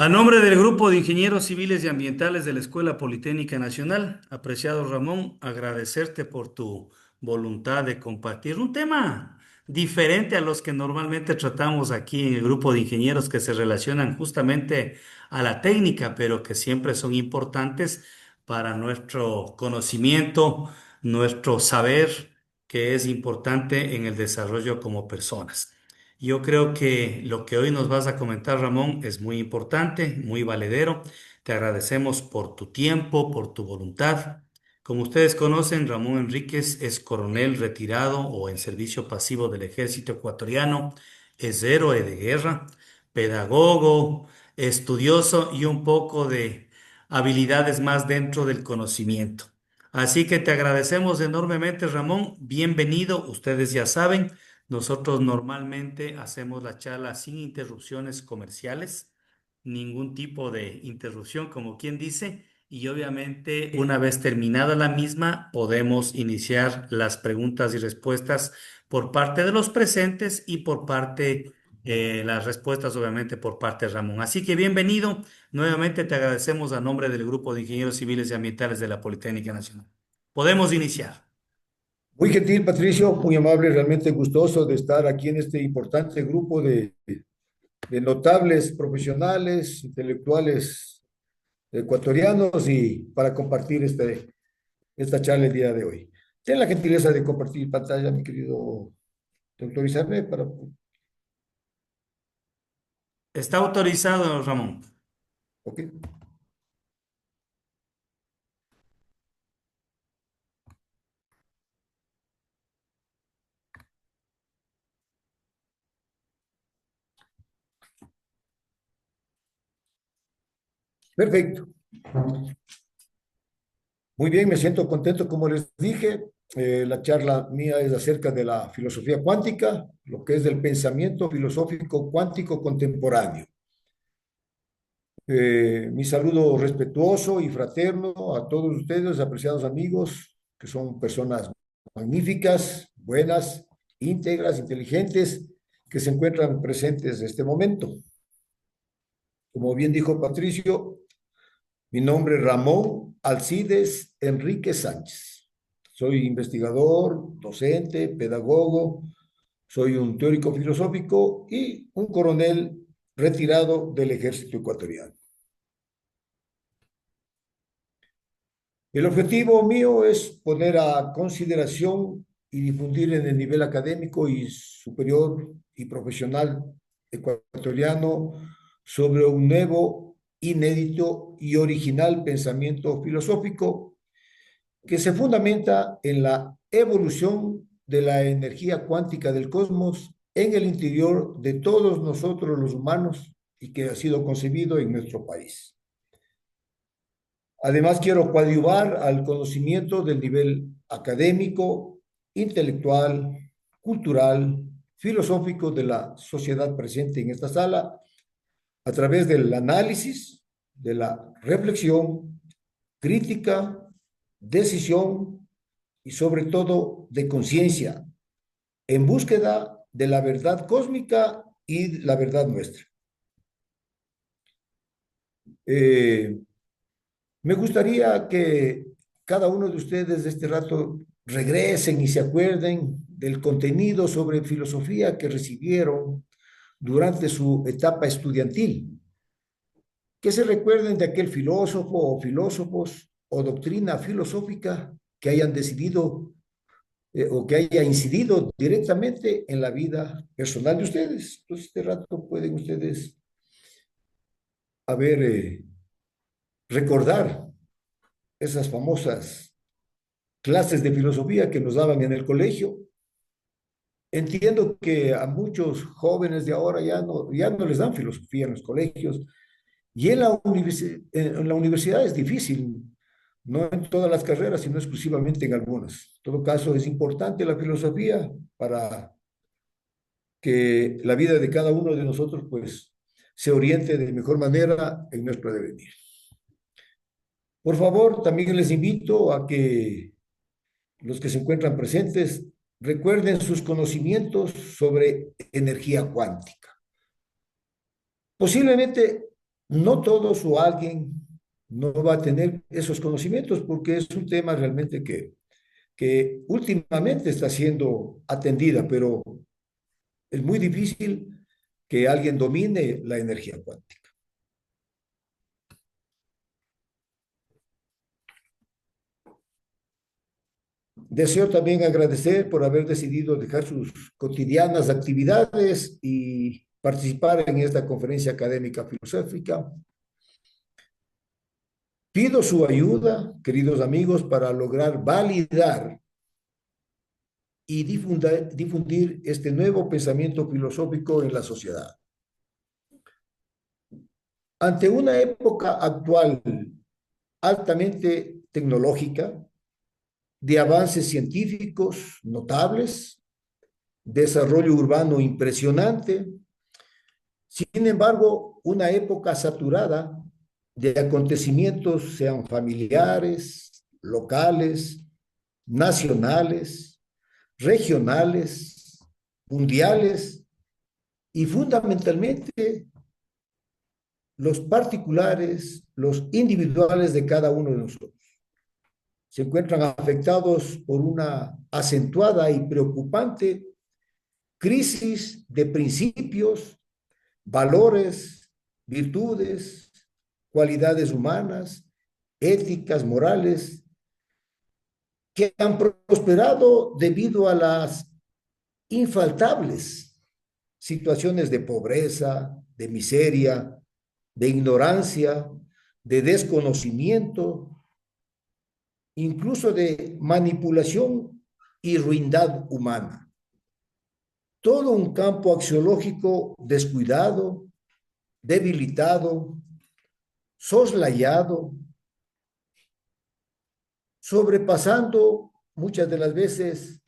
A nombre del Grupo de Ingenieros Civiles y Ambientales de la Escuela Politécnica Nacional, apreciado Ramón, agradecerte por tu voluntad de compartir un tema diferente a los que normalmente tratamos aquí en el grupo de ingenieros que se relacionan justamente a la técnica, pero que siempre son importantes para nuestro conocimiento, nuestro saber, que es importante en el desarrollo como personas. Yo creo que lo que hoy nos vas a comentar, Ramón, es muy importante, muy valedero. Te agradecemos por tu tiempo, por tu voluntad. Como ustedes conocen, Ramón Enríquez es coronel retirado o en servicio pasivo del ejército ecuatoriano, es héroe de guerra, pedagogo, estudioso y un poco de habilidades más dentro del conocimiento. Así que te agradecemos enormemente, Ramón. Bienvenido. Ustedes ya saben. Nosotros normalmente hacemos la charla sin interrupciones comerciales, ningún tipo de interrupción, como quien dice, y obviamente una vez terminada la misma, podemos iniciar las preguntas y respuestas por parte de los presentes y por parte, las respuestas obviamente por parte de Ramón. Así que bienvenido. Nuevamente te agradecemos a nombre del Grupo de Ingenieros Civiles y Ambientales de la Politécnica Nacional. Podemos iniciar. Muy gentil, Patricio, muy amable, realmente gustoso de estar aquí en este importante grupo de notables profesionales, intelectuales ecuatorianos y para compartir esta charla el día de hoy. Ten la gentileza de compartir pantalla, mi querido, de autorizarme para... Está autorizado, Ramón. Ok, perfecto. Muy bien, me siento contento, como les dije. La charla mía es acerca de la filosofía cuántica, lo que es del pensamiento filosófico cuántico contemporáneo. Mi saludo respetuoso y fraterno a todos ustedes, apreciados amigos, que son personas magníficas, buenas, íntegras, inteligentes, que se encuentran presentes en este momento. Como bien dijo Patricio, mi nombre es Ramón Alcides Enrique Sánchez. Soy investigador, docente, pedagogo, soy un teórico filosófico y un coronel retirado del ejército ecuatoriano. El objetivo mío es poner a consideración y difundir en el nivel académico y superior y profesional ecuatoriano sobre un nuevo, inédito y original pensamiento filosófico que se fundamenta en la evolución de la energía cuántica del cosmos en el interior de todos nosotros los humanos y que ha sido concebido en nuestro país. Además, quiero coadyuvar al conocimiento del nivel académico, intelectual, cultural, filosófico de la sociedad presente en esta sala a través del análisis, de la reflexión, crítica, decisión y sobre todo de conciencia en búsqueda de la verdad cósmica y la verdad nuestra. Eh, Me gustaría que cada uno de ustedes de este rato regresen y se acuerden del contenido sobre filosofía que recibieron durante su etapa estudiantil, que se recuerden de aquel filósofo o filósofos o doctrina filosófica que hayan decidido o que haya incidido directamente en la vida personal de ustedes. Entonces, este rato pueden ustedes, a ver, recordar esas famosas clases de filosofía que nos daban en el colegio. Entiendo que a muchos jóvenes de ahora ya no les dan filosofía en los colegios y en la universidad es difícil, no en todas las carreras, sino exclusivamente en algunas. En todo caso, es importante la filosofía para que la vida de cada uno de nosotros pues se oriente de mejor manera en nuestro devenir. Por favor, también les invito a que los que se encuentran presentes recuerden sus conocimientos sobre energía cuántica. Posiblemente No todos o alguien no va a tener esos conocimientos porque es un tema realmente que últimamente está siendo atendida, pero es muy difícil que alguien domine la energía cuántica. Deseo también agradecer por haber decidido dejar sus cotidianas actividades y participar en esta conferencia académica filosófica. Pido su ayuda, queridos amigos, para lograr validar y difundir este nuevo pensamiento filosófico en la sociedad. Ante una época actual altamente tecnológica, de avances científicos notables, desarrollo urbano impresionante, sin embargo, una época saturada de acontecimientos, sean familiares, locales, nacionales, regionales, mundiales y fundamentalmente los particulares, los individuales de cada uno de nosotros. Se encuentran afectados por una acentuada y preocupante crisis de principios, valores, virtudes, cualidades humanas, éticas, morales, que han prosperado debido a las infaltables situaciones de pobreza, de miseria, de ignorancia, de desconocimiento, incluso de manipulación y ruindad humana. Todo un campo axiológico descuidado, debilitado, soslayado, sobrepasando muchas de las veces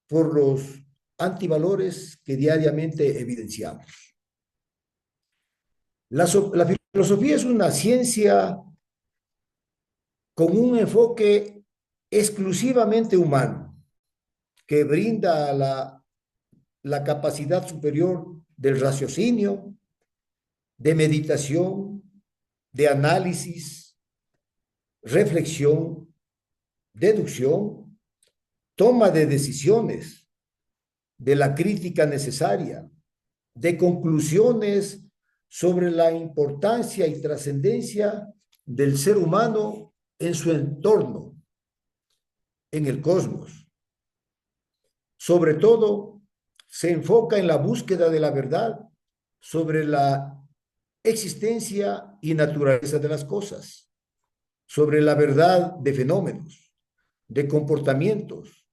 por los antivalores que diariamente evidenciamos. La filosofía es una ciencia con un enfoque exclusivamente humano, que brinda la capacidad superior del raciocinio, de meditación, de análisis, reflexión, deducción, toma de decisiones, de la crítica necesaria, de conclusiones sobre la importancia y trascendencia del ser humano en su entorno, en el cosmos. Sobre todo, se enfoca en la búsqueda de la verdad sobre la existencia y naturaleza de las cosas, sobre la verdad de fenómenos, de comportamientos,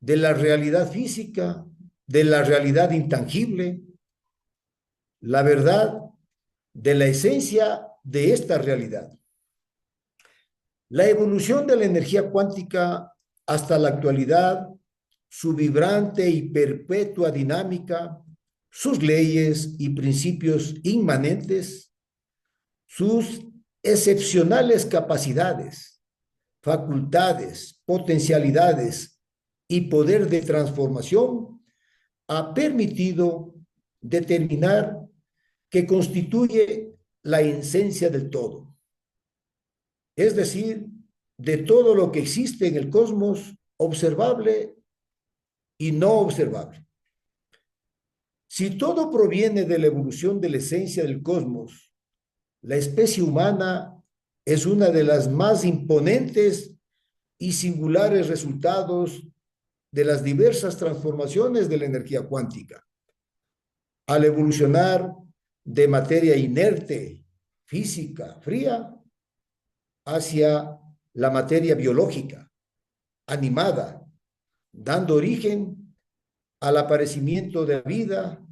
de la realidad física, de la realidad intangible, la verdad de la esencia de esta realidad. La evolución de la energía cuántica hasta la actualidad, su vibrante y perpetua dinámica, sus leyes y principios inmanentes, sus excepcionales capacidades, facultades, potencialidades y poder de transformación ha permitido determinar que constituye la esencia del todo. Es decir, de todo lo que existe en el cosmos, observable y no observable. Si todo proviene de la evolución de la esencia del cosmos, la especie humana es una de las más imponentes y singulares resultados de las diversas transformaciones de la energía cuántica. Al evolucionar de materia inerte, física, fría, hacia la materia biológica, animada, dando origen al aparecimiento de la vida,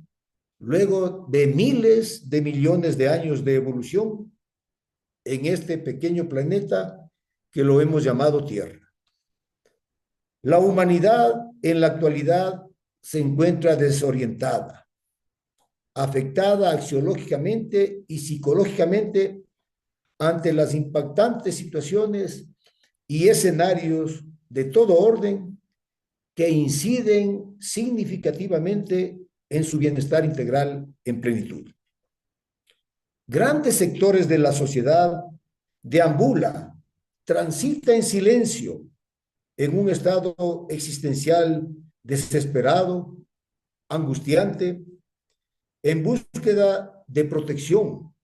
luego de miles de millones de años de evolución en este pequeño planeta que lo hemos llamado Tierra. La humanidad en la actualidad se encuentra desorientada, afectada axiológicamente y psicológicamente ante las impactantes situaciones y escenarios de todo orden que inciden significativamente en su bienestar integral en plenitud. Grandes sectores de la sociedad deambula, transita en silencio, en un estado existencial desesperado, angustiante, en búsqueda de protección,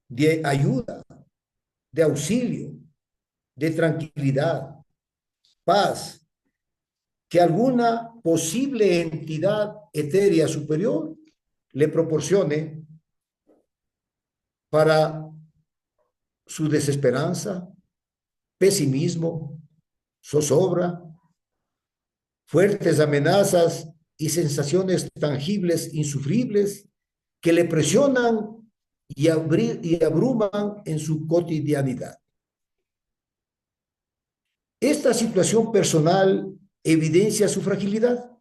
de ayuda, de auxilio, de tranquilidad, paz, que alguna posible entidad etérea superior le proporcione para su desesperanza, pesimismo, zozobra, fuertes amenazas y sensaciones tangibles, insufribles, que le presionan y abruman en su cotidianidad. Esta situación personal evidencia su fragilidad,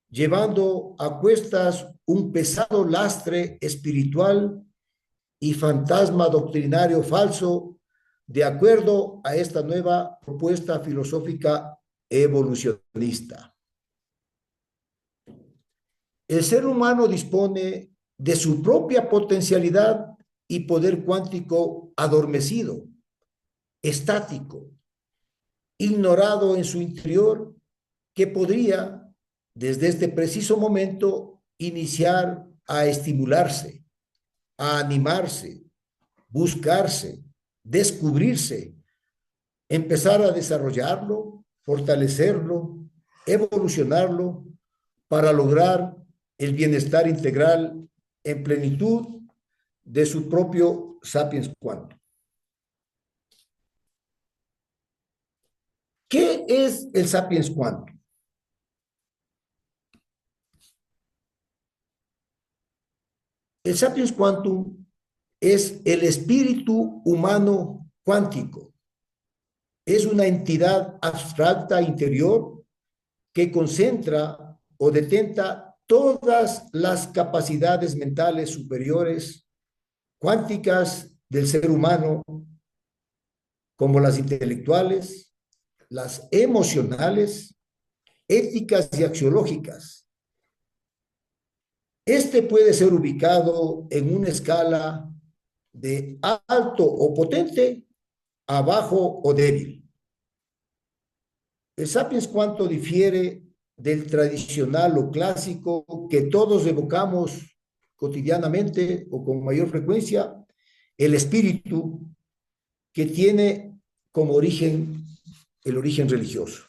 llevando a cuestas un pesado lastre espiritual y fantasma doctrinario falso, de acuerdo a esta nueva propuesta filosófica evolucionista. El ser humano dispone de su propia potencialidad y poder cuántico adormecido, estático, ignorado en su interior, que podría, desde este preciso momento, iniciar a estimularse, a animarse, buscarse, descubrirse, empezar a desarrollarlo, fortalecerlo, evolucionarlo para lograr el bienestar integral en plenitud de su propio sapiens quantum. ¿Qué es el sapiens quantum? El sapiens quantum es el espíritu humano cuántico. Es una entidad abstracta interior que concentra o detenta todas las capacidades mentales superiores cuánticas del ser humano, como las intelectuales, las emocionales, éticas y axiológicas. Este puede ser ubicado en una escala de alto o potente a bajo o débil. El sapiens quantum difiere del tradicional o clásico que todos evocamos cotidianamente o con mayor frecuencia, el espíritu, que tiene como origen el origen religioso.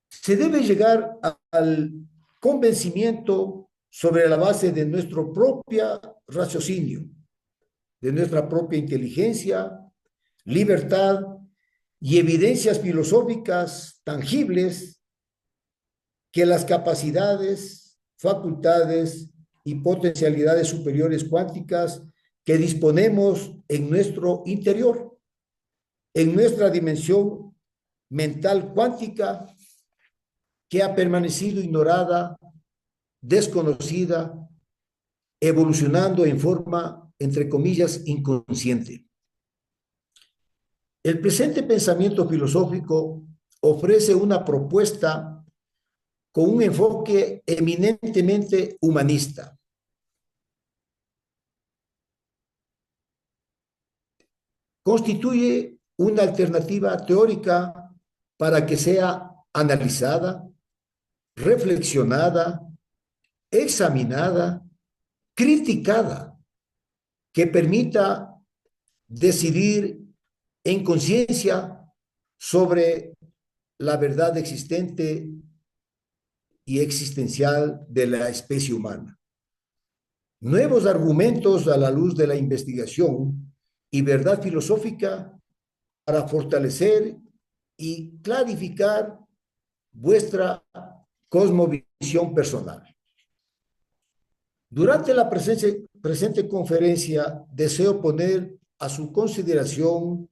Se debe llegar al convencimiento sobre la base de nuestro propio raciocinio, de nuestra propia inteligencia, libertad y evidencias filosóficas tangibles que las capacidades, facultades y potencialidades superiores cuánticas que disponemos en nuestro interior, en nuestra dimensión mental cuántica, que ha permanecido ignorada, desconocida, evolucionando en forma, entre comillas, inconsciente. El presente pensamiento filosófico ofrece una propuesta con un enfoque eminentemente humanista. Constituye una alternativa teórica para que sea analizada, reflexionada, examinada, criticada, que permita decidir en conciencia sobre la verdad existente y existencial de la especie humana. Nuevos argumentos a la luz de la investigación y verdad filosófica para fortalecer y clarificar vuestra cosmovisión personal. Durante la presente conferencia, deseo poner a su consideración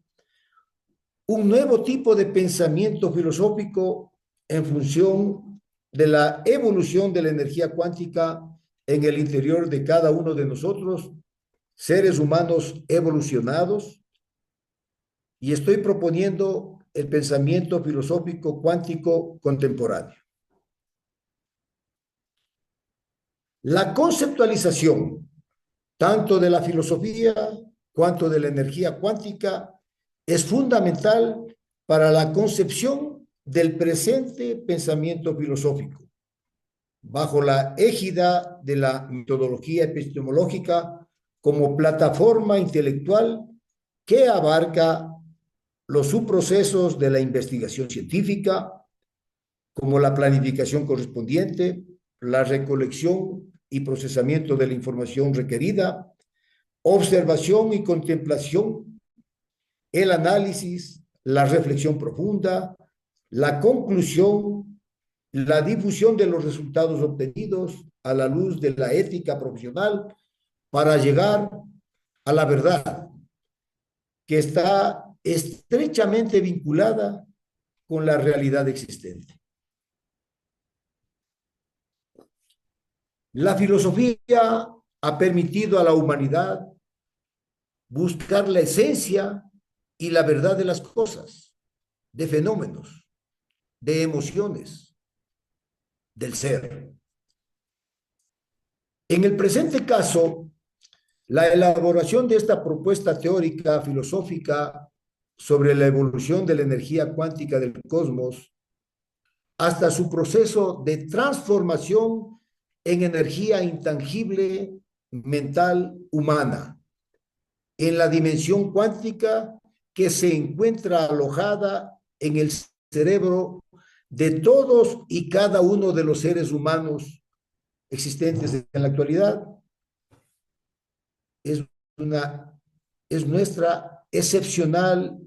un nuevo tipo de pensamiento filosófico en función de la evolución de la energía cuántica en el interior de cada uno de nosotros, seres humanos evolucionados, y estoy proponiendo el pensamiento filosófico cuántico contemporáneo. La conceptualización tanto de la filosofía cuanto de la energía cuántica, es fundamental para la concepción del presente pensamiento filosófico, bajo la égida de la metodología epistemológica como plataforma intelectual que abarca los subprocesos de la investigación científica, como la planificación correspondiente, la recolección y procesamiento de la información requerida, observación y contemplación, el análisis, la reflexión profunda, la conclusión, la difusión de los resultados obtenidos a la luz de la ética profesional para llegar a la verdad, que está estrechamente vinculada con la realidad existente. La filosofía ha permitido a la humanidad buscar la esencia y la verdad de las cosas, de fenómenos, de emociones, del ser. En el presente caso, la elaboración de esta propuesta teórica filosófica sobre la evolución de la energía cuántica del cosmos hasta su proceso de transformación en energía intangible mental humana, en la dimensión cuántica que se encuentra alojada en el cerebro de todos y cada uno de los seres humanos existentes en la actualidad, es, una, es nuestra excepcional,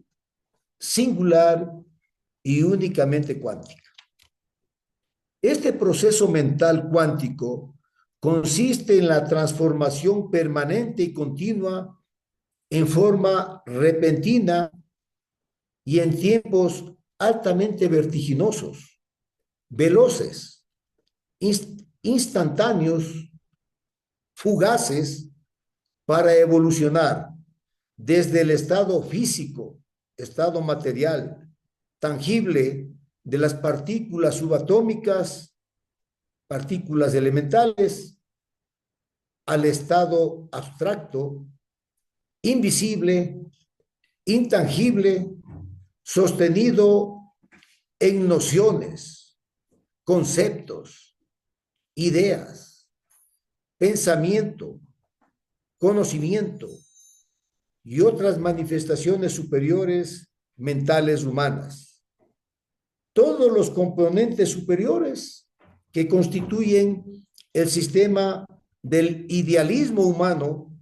singular y únicamente cuántica. Este proceso mental cuántico consiste en la transformación permanente y continua en forma repentina y en tiempos altamente vertiginosos, veloces, instantáneos, fugaces, para evolucionar desde el estado físico, estado material, tangible de las partículas subatómicas, partículas elementales, al estado abstracto, invisible, intangible, sostenido en nociones, conceptos, ideas, pensamiento, conocimiento y otras manifestaciones superiores mentales humanas. Todos los componentes superiores que constituyen el sistema del idealismo humano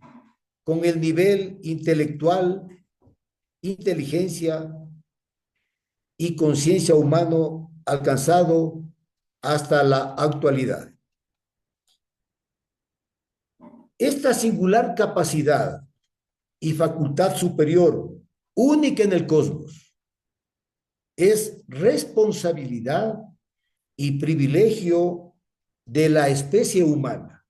con el nivel intelectual, inteligencia y conciencia humano alcanzado hasta la actualidad. Esta singular capacidad y facultad superior, única en el cosmos, es responsabilidad y privilegio de la especie humana,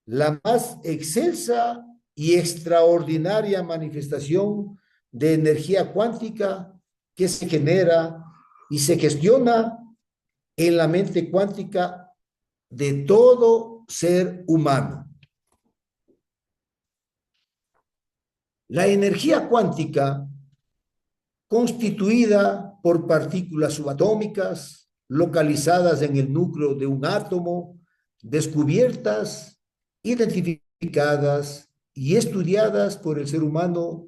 la más excelsa y extraordinaria manifestación de energía cuántica que se genera y se gestiona en la mente cuántica de todo ser humano. La energía cuántica, constituida por partículas subatómicas localizadas en el núcleo de un átomo, descubiertas, identificadas y estudiadas por el ser humano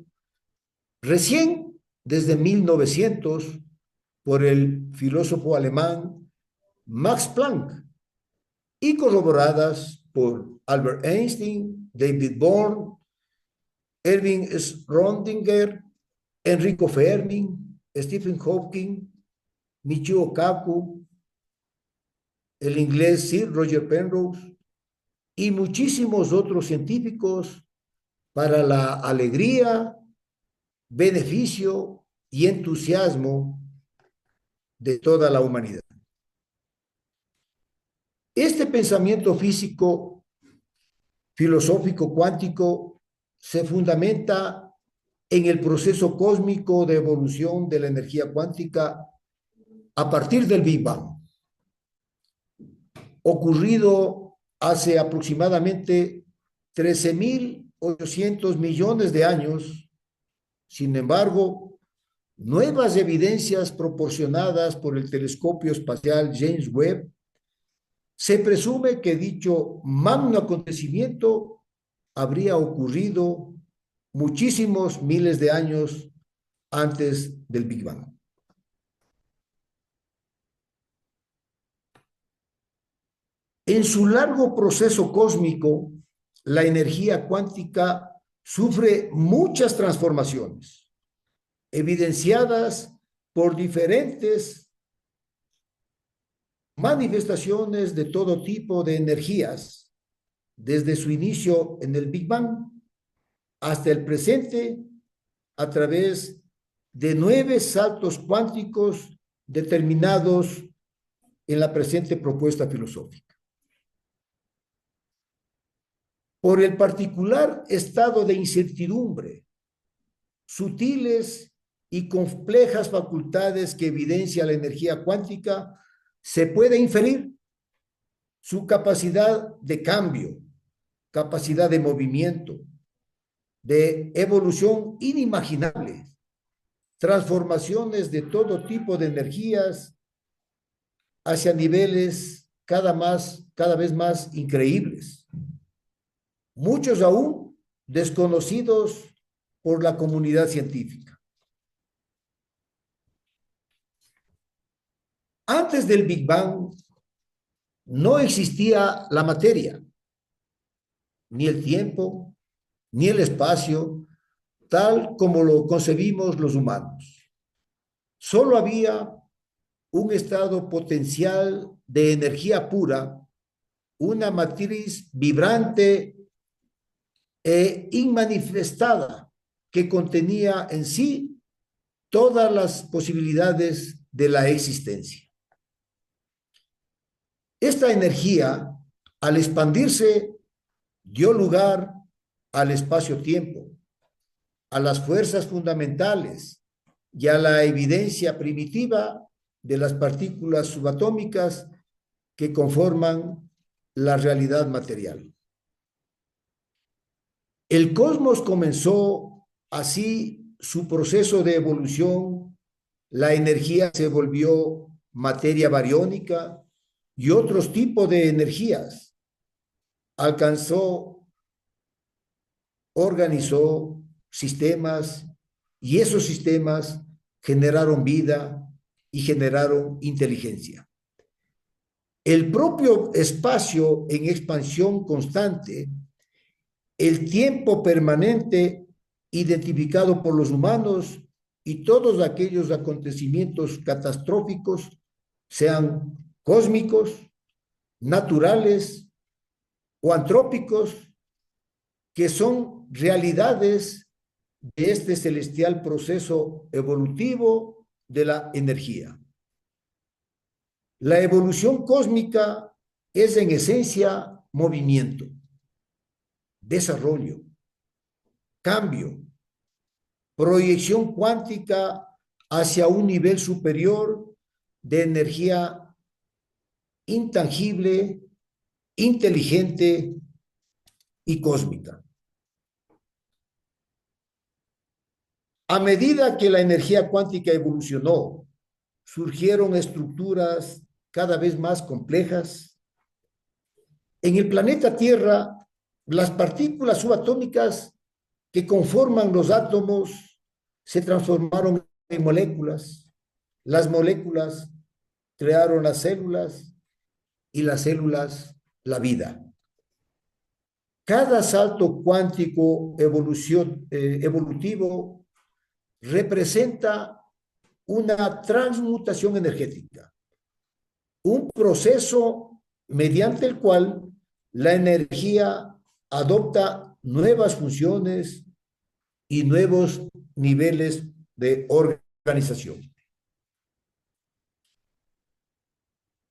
recién desde 1900 por el filósofo alemán Max Planck y corroboradas por Albert Einstein, David Bohm, Erwin Schrödinger, Enrico Fermi, Stephen Hawking, Michio Kaku, el inglés Sir Roger Penrose y muchísimos otros científicos para la alegría, beneficio y entusiasmo de toda la humanidad. Este pensamiento físico, filosófico, cuántico, se fundamenta en el proceso cósmico de evolución de la energía cuántica a partir del Big Bang, ocurrido hace aproximadamente 13.800 millones de años. Sin embargo, nuevas evidencias proporcionadas por el telescopio espacial James Webb se presume que dicho magno acontecimiento habría ocurrido muchísimos miles de años antes del Big Bang. En su largo proceso cósmico, la energía cuántica sufre muchas transformaciones, evidenciadas por diferentes manifestaciones de todo tipo de energías, desde su inicio en el Big Bang hasta el presente, a través de 9 saltos cuánticos determinados en la presente propuesta filosófica. Por el particular estado de incertidumbre, sutiles y complejas facultades que evidencia la energía cuántica, se puede inferir su capacidad de cambio, capacidad de movimiento, de evolución inimaginable, transformaciones de todo tipo de energías hacia niveles cada vez más increíbles, muchos aún desconocidos por la comunidad científica. Antes del Big Bang no existía la materia, ni el tiempo, ni el espacio, tal como lo concebimos los humanos. Solo había un estado potencial de energía pura, una matriz vibrante e inmanifestada que contenía en sí todas las posibilidades de la existencia. Esta energía, al expandirse, dio lugar al espacio-tiempo, a las fuerzas fundamentales y a la evidencia primitiva de las partículas subatómicas que conforman la realidad material. El cosmos comenzó así su proceso de evolución, la energía se volvió materia bariónica y otros tipos de energías. Organizó sistemas y esos sistemas generaron vida y generaron inteligencia. El propio espacio en expansión constante, el tiempo permanente identificado por los humanos y todos aquellos acontecimientos catastróficos, sean cósmicos, naturales o antrópicos, que son realidades de este celestial proceso evolutivo de la energía. La evolución cósmica es en esencia movimiento, desarrollo, cambio, proyección cuántica hacia un nivel superior de energía intangible, inteligente y cósmica. A medida que la energía cuántica evolucionó, surgieron estructuras cada vez más complejas. En el planeta Tierra, las partículas subatómicas que conforman los átomos se transformaron en moléculas. Las moléculas crearon las células y las células la vida. Cada salto cuántico evolutivo representa una transmutación energética, un proceso mediante el cual la energía adopta nuevas funciones y nuevos niveles de organización.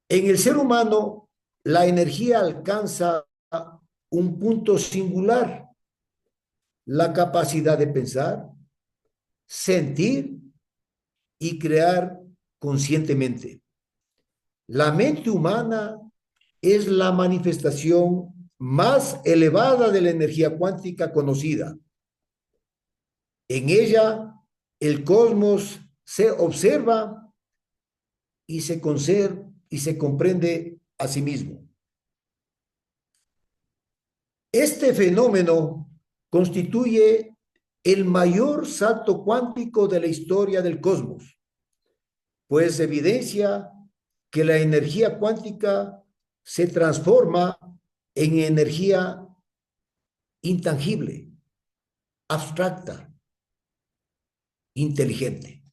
En el ser humano, la energía alcanza un punto singular, la capacidad de pensar, sentir y crear conscientemente. La mente humana es la manifestación más elevada de la energía cuántica conocida. En ella, el cosmos se observa y se comprende a sí mismo. Este fenómeno constituye el mayor salto cuántico de la historia del cosmos, pues evidencia que la energía cuántica se transforma en energía intangible, abstracta, inteligente.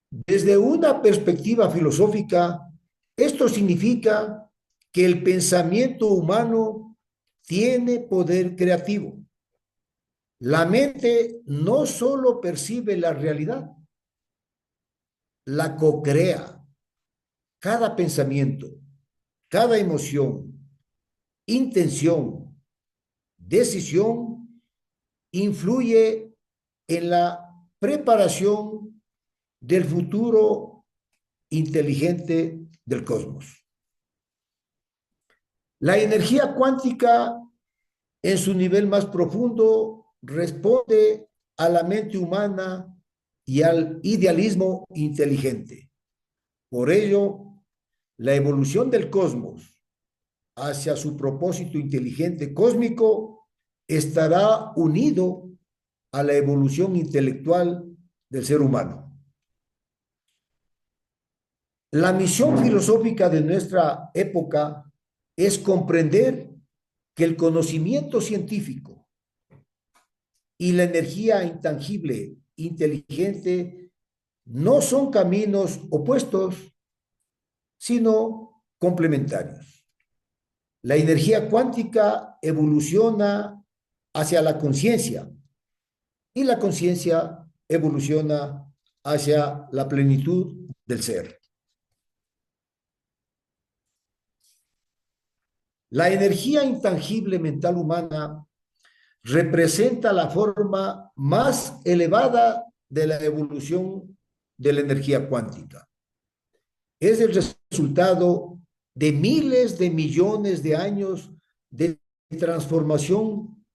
Desde una perspectiva filosófica, esto significa que el pensamiento humano tiene poder creativo. La mente no solo percibe la realidad, la co-crea. Cada pensamiento, cada emoción, intención, decisión influye en la preparación del futuro inteligente del cosmos. La energía cuántica, en su nivel más profundo, responde a la mente humana y al idealismo inteligente. Por ello, la evolución del cosmos hacia su propósito inteligente cósmico estará unido a la evolución intelectual del ser humano. La misión filosófica de nuestra época es comprender que el conocimiento científico y la energía intangible inteligente no son caminos opuestos, sino complementarios. La energía cuántica evoluciona hacia la conciencia y la conciencia evoluciona hacia la plenitud del ser. La energía intangible mental humana representa la forma más elevada de la evolución de la energía cuántica. Es el resultado de miles de millones de años de transformación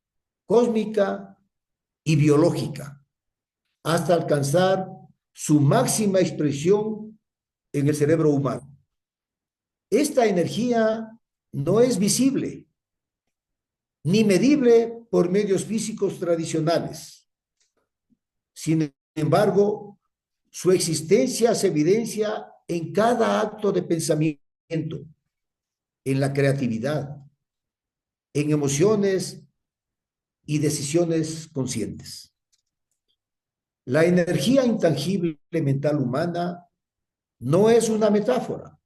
cósmica y biológica hasta alcanzar su máxima expresión en el cerebro humano. Esta energía no es visible ni medible por medios físicos tradicionales. Sin embargo, su existencia se evidencia en cada acto de pensamiento, en la creatividad, en emociones y decisiones conscientes. La energía intangible mental humana no es una metáfora,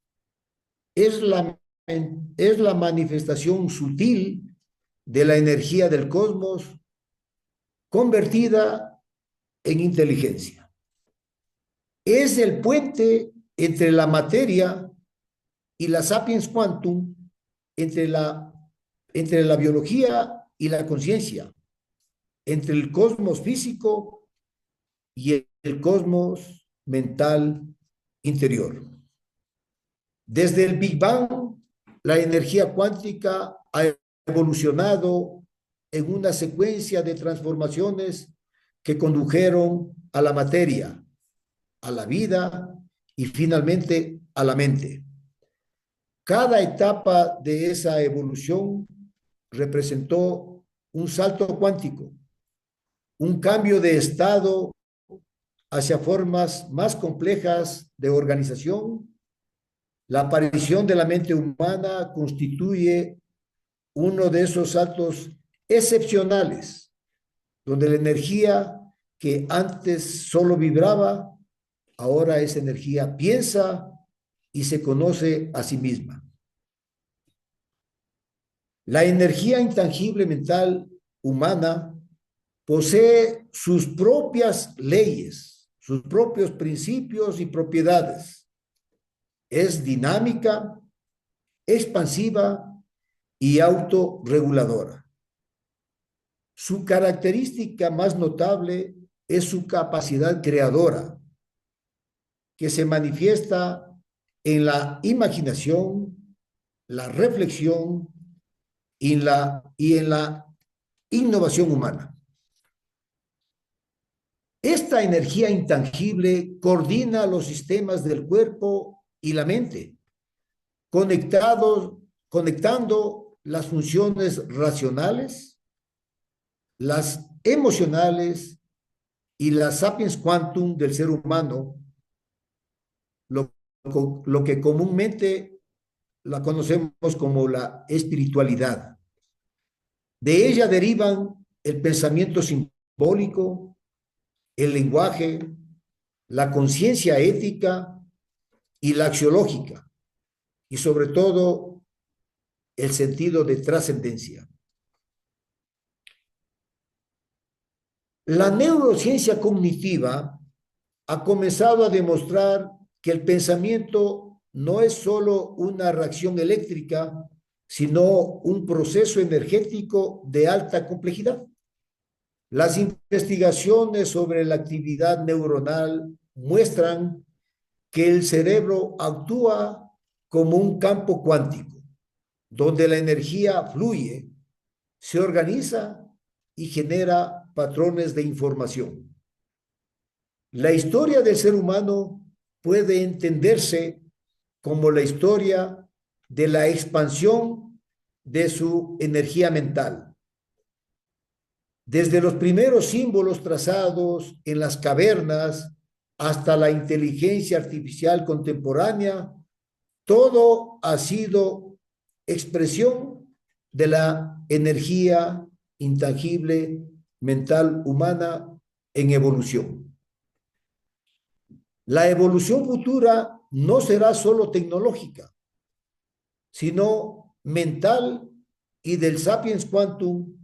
es la manifestación sutil de la energía del cosmos convertida en inteligencia. Es el puente entre la materia y la sapiens quantum, entre la biología y la conciencia, entre el cosmos físico y el cosmos mental interior. Desde el Big Bang, la energía cuántica ha evolucionado en una secuencia de transformaciones que condujeron a la materia, a la vida y finalmente a la mente. Cada etapa de esa evolución representó un salto cuántico, un cambio de estado hacia formas más complejas de organización. La aparición de la mente humana constituye uno de esos saltos excepcionales, donde la energía que antes solo vibraba, ahora esa energía piensa y se conoce a sí misma. La energía intangible mental humana posee sus propias leyes, sus propios principios y propiedades. Es dinámica, expansiva y autorreguladora. Su característica más notable es su capacidad creadora, que se manifiesta en la imaginación, la reflexión y en la innovación humana. Esta energía intangible coordina los sistemas del cuerpo y la mente, conectando las funciones racionales, las emocionales y la sapiens quantum del ser humano, lo, lo que comúnmente la conocemos como la espiritualidad. De ella derivan el pensamiento simbólico, el lenguaje, la conciencia ética y la axiológica, y sobre todo el sentido de trascendencia. La neurociencia cognitiva ha comenzado a demostrar que el pensamiento no es solo una reacción eléctrica, sino un proceso energético de alta complejidad. Las investigaciones sobre la actividad neuronal muestran que el cerebro actúa como un campo cuántico, donde la energía fluye, se organiza y genera patrones de información. La historia del ser humano puede entenderse como la historia de la expansión de su energía mental. Desde los primeros símbolos trazados en las cavernas hasta la inteligencia artificial contemporánea, todo ha sido expresión de la energía intangible mental humana en evolución. La evolución futura no será solo tecnológica, sino mental y del sapiens quantum,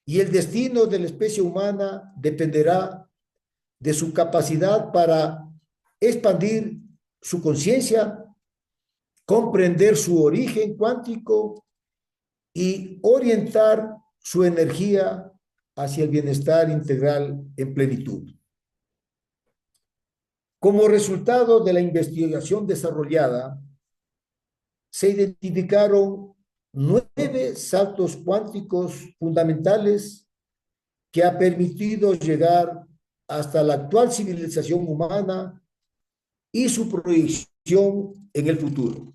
y el destino de la especie humana dependerá de su capacidad para expandir su conciencia, comprender su origen cuántico y orientar su energía hacia el bienestar integral en plenitud. Como resultado de la investigación desarrollada, se identificaron 9 saltos cuánticos fundamentales que ha permitido llegar hasta la actual civilización humana y su proyección en el futuro.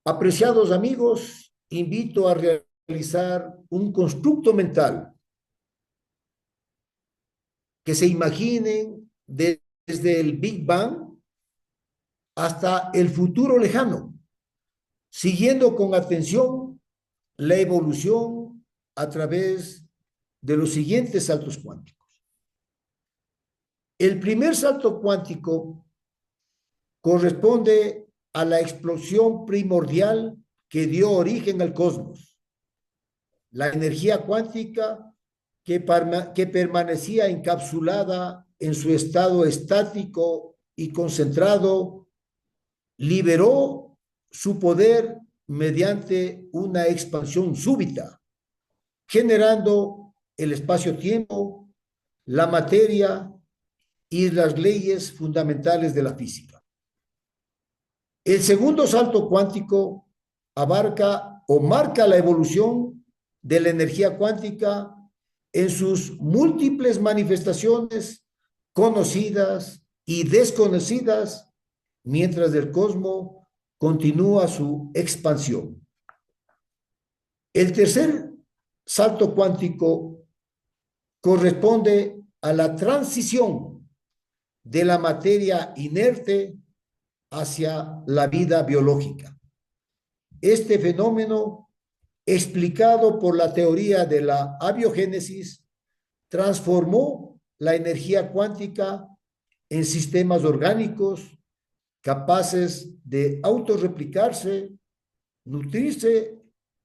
Apreciados amigos, invito a realizar un constructo mental que se imaginen desde el Big Bang hasta el futuro lejano, siguiendo con atención la evolución a través de los siguientes saltos cuánticos. El primer salto cuántico corresponde a la explosión primordial que dio origen al cosmos. La energía cuántica que permanecía encapsulada en su estado estático y concentrado, liberó su poder mediante una expansión súbita, generando el espacio-tiempo, la materia y las leyes fundamentales de la física. El segundo salto cuántico abarca o marca la evolución de la energía cuántica en sus múltiples manifestaciones conocidas y desconocidas, mientras el cosmos continúa su expansión. El tercer salto cuántico corresponde a la transición de la materia inerte hacia la vida biológica. Este fenómeno, explicado por la teoría de la abiogénesis, transformó la energía cuántica en sistemas orgánicos capaces de autorreplicarse, nutrirse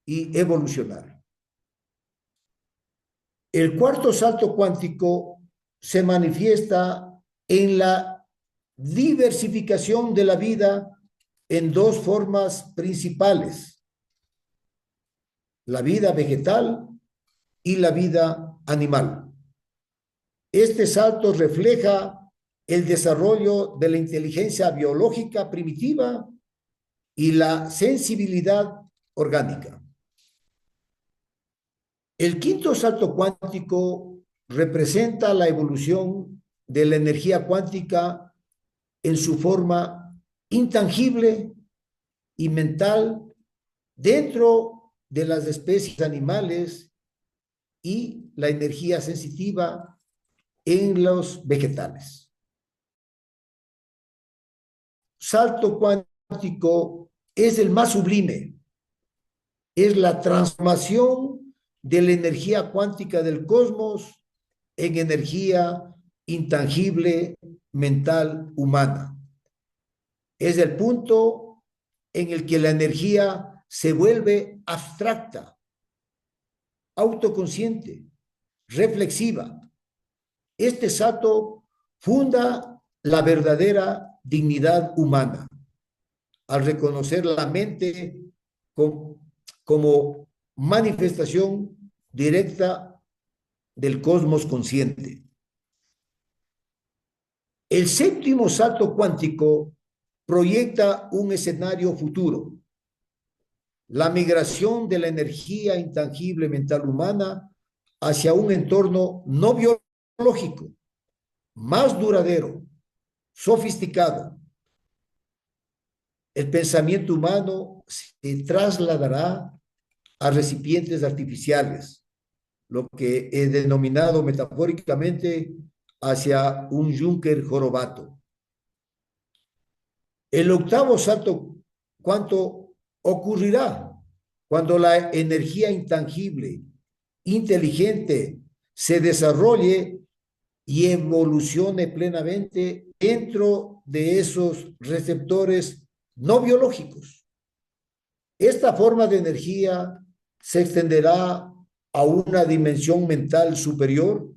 y evolucionar. El cuarto salto cuántico se manifiesta en la diversificación de la vida en 2 formas principales: la vida vegetal y la vida animal. Este salto refleja el desarrollo de la inteligencia biológica primitiva y la sensibilidad orgánica. El quinto salto cuántico representa la evolución de la energía cuántica en su forma intangible y mental dentro de las especies animales y la energía sensitiva en los vegetales. Salto cuántico es el más sublime, es la transformación de la energía cuántica del cosmos en energía intangible mental humana. Es el punto en el que la energía se vuelve abstracta, autoconsciente, reflexiva. Este salto funda la verdadera dignidad humana al reconocer la mente como manifestación directa del cosmos consciente. El séptimo salto cuántico proyecta un escenario futuro, la migración de la energía intangible mental humana hacia un entorno no biológico, más duradero, sofisticado. El pensamiento humano se trasladará a recipientes artificiales, lo que he denominado metafóricamente hacia un yunque jorobato. El octavo salto cuántico ocurrirá cuando la energía intangible, inteligente, se desarrolle y evolucione plenamente dentro de esos receptores no biológicos. Esta forma de energía se extenderá a una dimensión mental superior,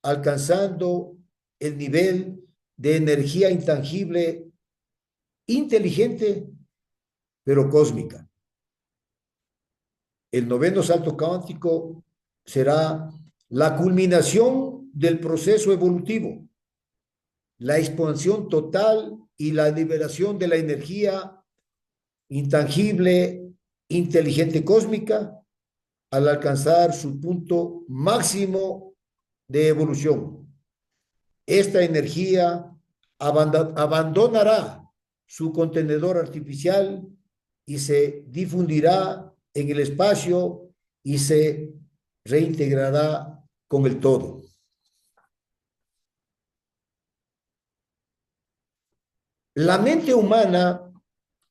alcanzando el nivel de energía intangible, inteligente, pero cósmica. El noveno salto cuántico será la culminación del proceso evolutivo, la expansión total y la liberación de la energía intangible, inteligente cósmica, al alcanzar su punto máximo de evolución. Esta energía abandonará su contenedor artificial y se difundirá en el espacio y se reintegrará con el todo. La mente humana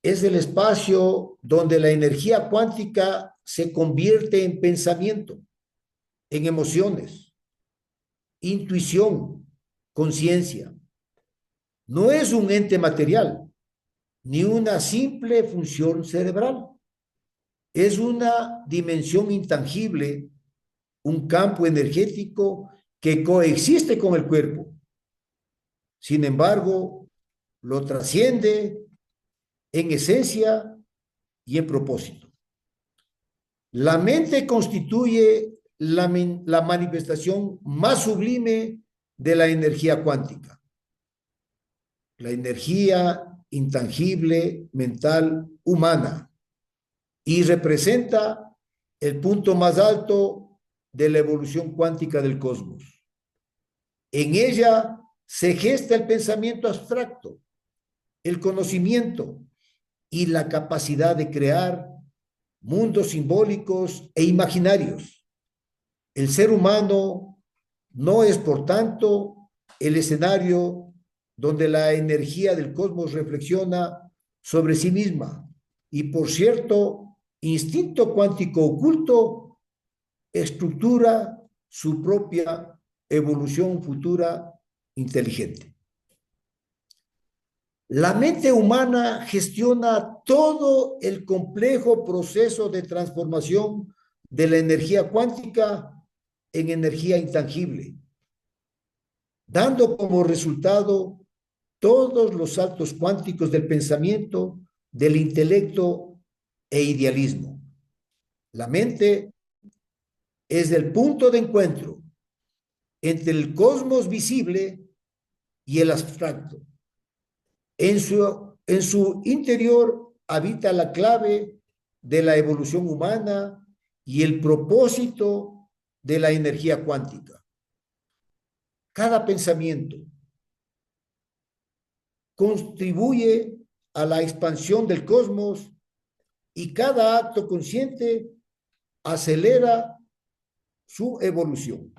es el espacio donde la energía cuántica se convierte en pensamiento, en emociones, intuición, conciencia. No es un ente material, ni una simple función cerebral. Es una dimensión intangible, un campo energético que coexiste con el cuerpo. Sin embargo, lo trasciende en esencia y en propósito. La mente constituye la manifestación más sublime de la energía cuántica. La energía intangible mental humana y representa el punto más alto de la evolución cuántica del cosmos. En ella se gesta el pensamiento abstracto, el conocimiento y la capacidad de crear mundos simbólicos e imaginarios. El ser humano no es, por tanto, el escenario donde la energía del cosmos reflexiona sobre sí misma y, por cierto, instinto cuántico oculto estructura su propia evolución futura inteligente. La mente humana gestiona todo el complejo proceso de transformación de la energía cuántica en energía intangible, dando como resultado todos los saltos cuánticos del pensamiento, del intelecto e idealismo. La mente es el punto de encuentro entre el cosmos visible y el abstracto. En su interior habita la clave de la evolución humana y el propósito de la energía cuántica. Cada pensamiento contribuye a la expansión del cosmos y cada acto consciente acelera su evolución.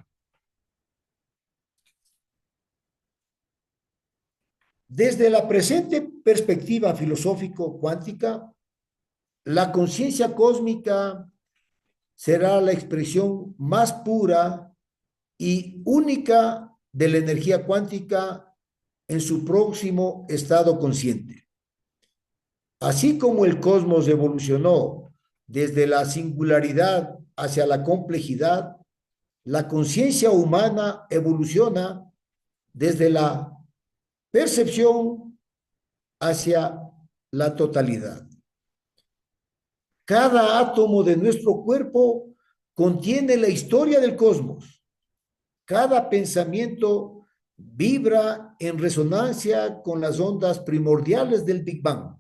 Desde la presente perspectiva filosófico-cuántica, la conciencia cósmica será la expresión más pura y única de la energía cuántica en su próximo estado consciente. Así como el cosmos evolucionó desde la singularidad hacia la complejidad, la conciencia humana evoluciona desde la percepción hacia la totalidad. Cada átomo de nuestro cuerpo contiene la historia del cosmos. Cada pensamiento vibra en resonancia con las ondas primordiales del Big Bang.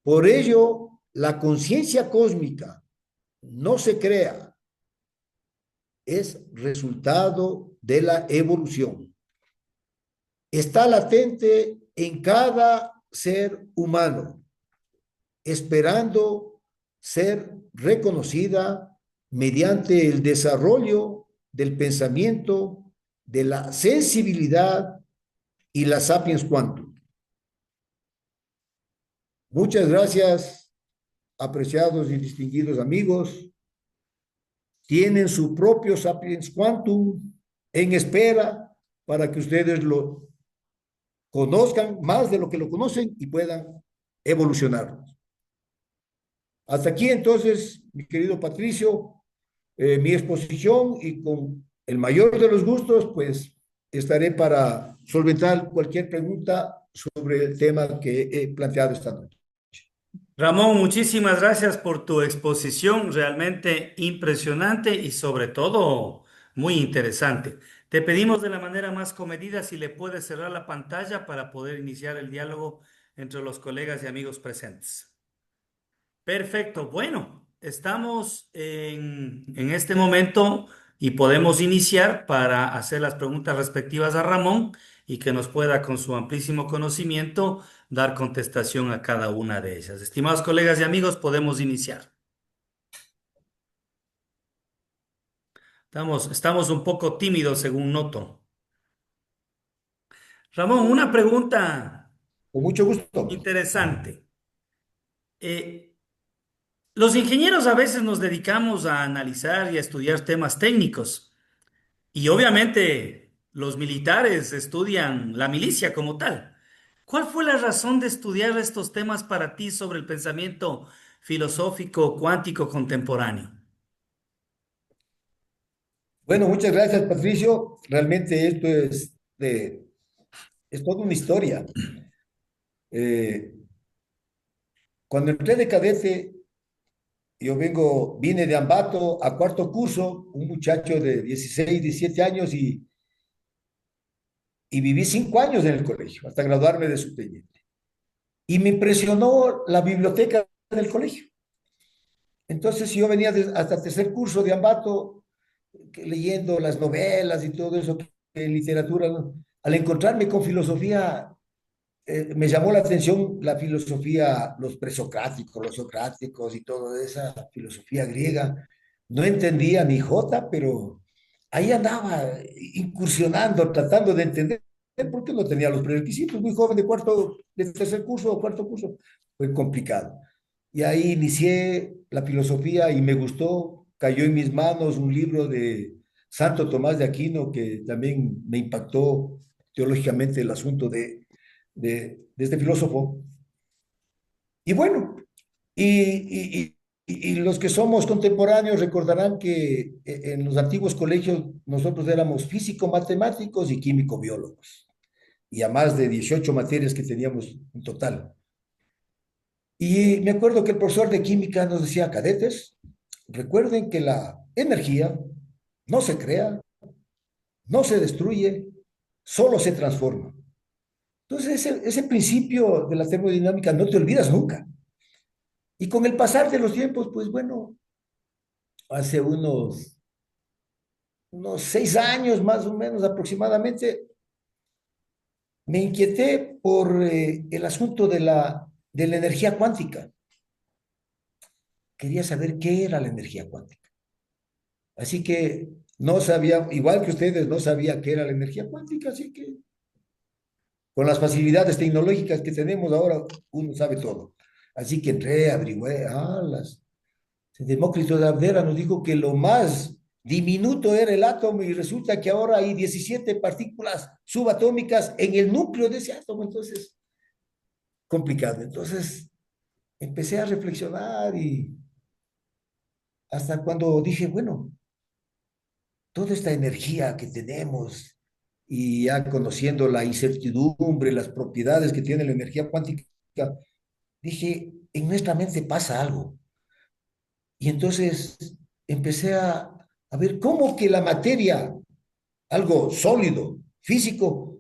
Por ello, la conciencia cósmica no se crea, es resultado de la evolución. Está latente en cada ser humano, esperando ser reconocida mediante el desarrollo del pensamiento, de la sensibilidad y la sapiens quantum. Muchas gracias, apreciados y distinguidos amigos. Tienen su propio sapiens quantum en espera para que ustedes lo conozcan más de lo que lo conocen y puedan evolucionar. Hasta aquí entonces, mi querido Patricio, mi exposición, y con el mayor de los gustos, pues estaré para solventar cualquier pregunta sobre el tema que he planteado esta noche. Ramón, muchísimas gracias por tu exposición, realmente impresionante y sobre todo muy interesante. Te pedimos de la manera más comedida si le puedes cerrar la pantalla para poder iniciar el diálogo entre los colegas y amigos presentes. Perfecto. Bueno, estamos en este momento y podemos iniciar para hacer las preguntas respectivas a Ramón y que nos pueda, con su amplísimo conocimiento, dar contestación a cada una de ellas. Estimados colegas y amigos, podemos iniciar. Estamos un poco tímidos, según noto. Ramón, una pregunta Con mucho gusto. interesante. Eh, los ingenieros a veces nos dedicamos a analizar y a estudiar temas técnicos. Y obviamente los militares estudian la milicia como tal. ¿Cuál fue la razón de estudiar estos temas para ti sobre el pensamiento filosófico cuántico contemporáneo? Bueno, muchas gracias, Patricio. Realmente esto es toda una historia. Eh, Cuando entré de cadete, vine de Ambato a cuarto curso, un muchacho de 16, 17 años, y viví 5 años en el colegio, hasta graduarme de subteniente. Y me impresionó la biblioteca del colegio. Entonces yo venía hasta tercer curso de Ambato, leyendo las novelas y todo eso, literatura, ¿no? Al encontrarme con filosofía, me llamó la atención la filosofía, los presocráticos, los socráticos y toda esa filosofía griega. No entendía ni jota, pero ahí andaba incursionando, tratando de entender por qué no tenía los prerequisitos. Muy joven, de tercer curso o cuarto curso, fue complicado. Y ahí inicié la filosofía y me gustó. Cayó en mis manos un libro de Santo Tomás de Aquino que también me impactó teológicamente el asunto de este filósofo. Y bueno, y los que somos contemporáneos recordarán que en los antiguos colegios nosotros éramos físico-matemáticos y químico-biólogos, y a más de 18 materias que teníamos en total. Y me acuerdo que el profesor de química nos decía: cadetes, recuerden que la energía no se crea, no se destruye, solo se transforma. Entonces, ese principio de la termodinámica no te olvidas nunca. Y con el pasar de los tiempos, pues bueno, hace unos 6 años más o menos aproximadamente, me inquieté por el asunto de la energía cuántica. Quería saber qué era la energía cuántica. Así que no sabía, igual que ustedes, no sabía qué era la energía cuántica, así que con las facilidades tecnológicas que tenemos ahora, uno sabe todo. Así que entré, averigüé, Demócrito de Abdera nos dijo que lo más diminuto era el átomo y resulta que ahora hay 17 partículas subatómicas en el núcleo de ese átomo, entonces, complicado. Entonces, empecé a reflexionar y hasta cuando dije, bueno, toda esta energía que tenemos y ya conociendo la incertidumbre, las propiedades que tiene la energía cuántica, dije, en nuestra mente pasa algo. Y entonces empecé a ver cómo que la materia, algo sólido, físico,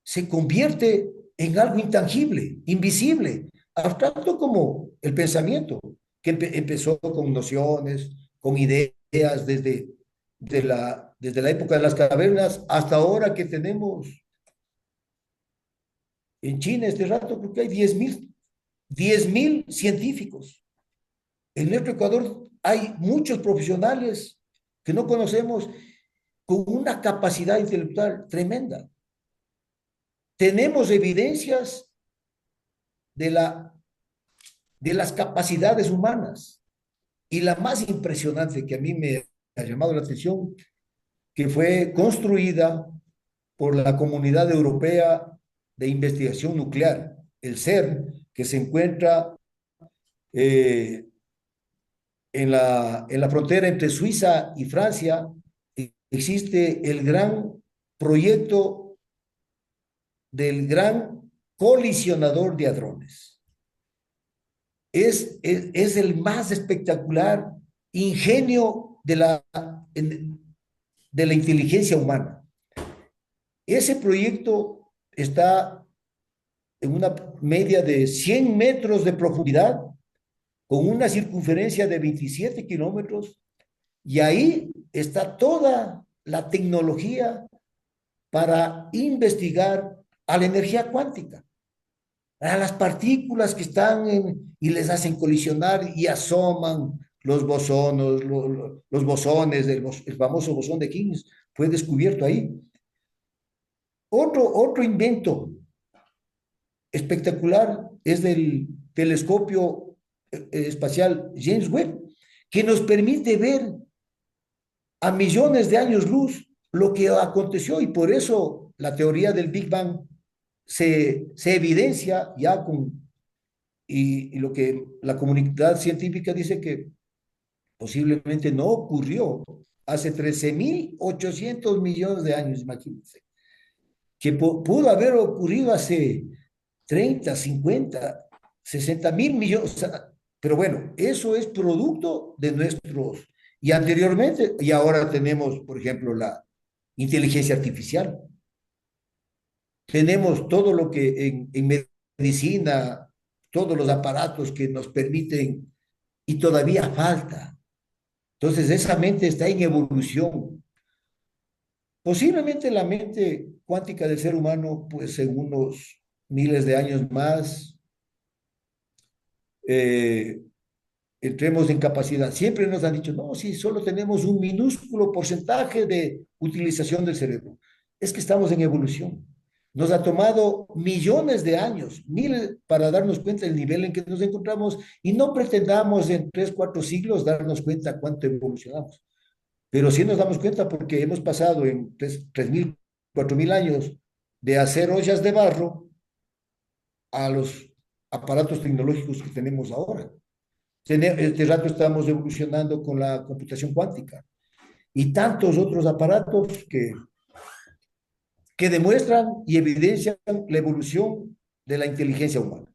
se convierte en algo intangible, invisible, abstracto como el pensamiento, que empezó con nociones, con ideas desde la época de las cavernas hasta ahora que tenemos en China este rato, creo que hay 10,000 científicos. En nuestro Ecuador hay muchos profesionales que no conocemos con una capacidad intelectual tremenda. Tenemos evidencias de, la, de las capacidades humanas y la más impresionante que a mí me ha llamado la atención, que fue construida por la Comunidad Europea de Investigación Nuclear, el CERN, que se encuentra eh, en la frontera entre Suiza y Francia. Existe el gran proyecto del gran colisionador de hadrones. Es el más espectacular ingenio de la inteligencia humana. Ese proyecto está en una media de 100 metros de profundidad, con una circunferencia de 27 kilómetros, y ahí está toda la tecnología para investigar a la energía cuántica, a las partículas que están y les hacen colisionar y asoman los bosones, los bosones, el famoso bosón de Higgs fue descubierto ahí. Otro invento espectacular es del telescopio espacial James Webb, que nos permite ver a millones de años luz lo que aconteció, y por eso la teoría del Big Bang se evidencia ya y lo que la comunidad científica dice que posiblemente no ocurrió hace 13.800 millones de años, imagínense, que pudo haber ocurrido hace 30, 50, 60.000 millones, o sea, pero bueno, eso es producto de nuestros, y anteriormente, y ahora tenemos, por ejemplo, la inteligencia artificial. Tenemos todo lo que en medicina, todos los aparatos que nos permiten, y todavía falta. Entonces, esa mente está en evolución. Posiblemente la mente cuántica del ser humano, pues en unos miles de años más, eh, entremos en capacidad. Siempre nos han dicho, no, si solo tenemos un minúsculo porcentaje de utilización del cerebro. Es que estamos en evolución. Nos ha tomado millones de años, miles, para darnos cuenta del nivel en que nos encontramos, y no pretendamos en 3, 4 siglos darnos cuenta cuánto evolucionamos. Pero sí nos damos cuenta porque hemos pasado en 3.000, 4.000 años de hacer ollas de barro a los aparatos tecnológicos que tenemos ahora. Este rato estamos evolucionando con la computación cuántica y tantos otros aparatos que demuestran y evidencian la evolución de la inteligencia humana.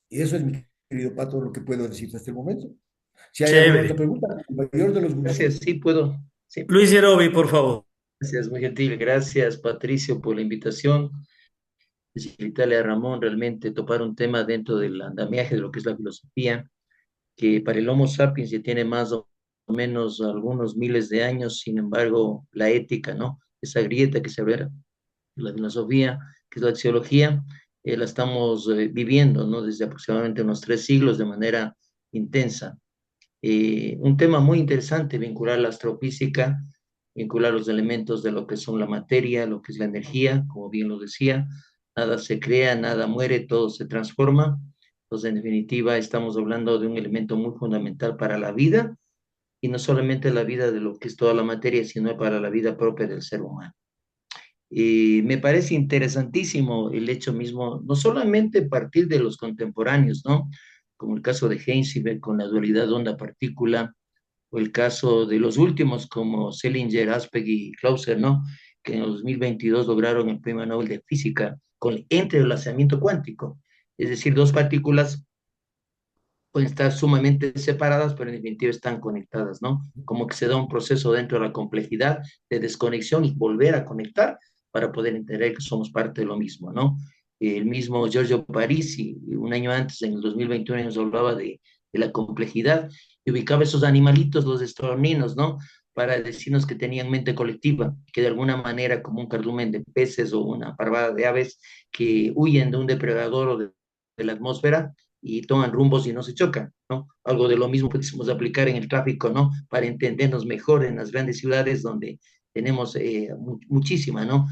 Y eso es, mi querido Pato, lo que puedo decir hasta el momento. Si hay alguna otra Chévere. pregunta, el mayor de los Gracias, gustos. sí puedo. Sí, Luis Yerobi, por favor. gracias, muy gentil. Gracias, Patricio, por la invitación. facilitarle a Ramón realmente topar un tema dentro del andamiaje de lo que es la filosofía, que para el Homo sapiens ya tiene más o menos algunos miles de años. Sin embargo, la ética, ¿no? Esa grieta que se abre la filosofía, que es la axiología, la estamos viviendo, ¿no? Desde aproximadamente unos 3 siglos de manera intensa. Un tema muy interesante, vincular la astrofísica, vincular los elementos de lo que son la materia, lo que es la energía, como bien lo decía, nada se crea, nada muere, todo se transforma. Entonces, en definitiva, estamos hablando de un elemento muy fundamental para la vida, y no solamente la vida de lo que es toda la materia, sino para la vida propia del ser humano. Me parece interesantísimo el hecho mismo, no solamente partir de los contemporáneos, ¿no? Como el caso de Heisenberg con la dualidad onda-partícula, o el caso de los últimos como Selinger, Aspect y Clauser, ¿no? Que en el 2022 lograron el Premio Nobel de Física con el entrelazamiento cuántico. Es decir, dos partículas pueden estar sumamente separadas, pero en definitiva están conectadas, ¿no? Como que se da un proceso dentro de la complejidad de desconexión y volver a conectar para poder entender que somos parte de lo mismo, ¿no? El mismo Giorgio Parisi, un año antes, en el 2021, nos hablaba de la complejidad y ubicaba esos animalitos, los estorninos, ¿no? Para decirnos que tenían mente colectiva, que de alguna manera, como un cardumen de peces o una parvada de aves que huyen de un depredador o de la atmósfera, y toman rumbos y no se chocan, ¿no? Algo de lo mismo pudiésemos aplicar en el tráfico, ¿no? Para entendernos mejor en las grandes ciudades donde tenemos muchísimas, ¿no?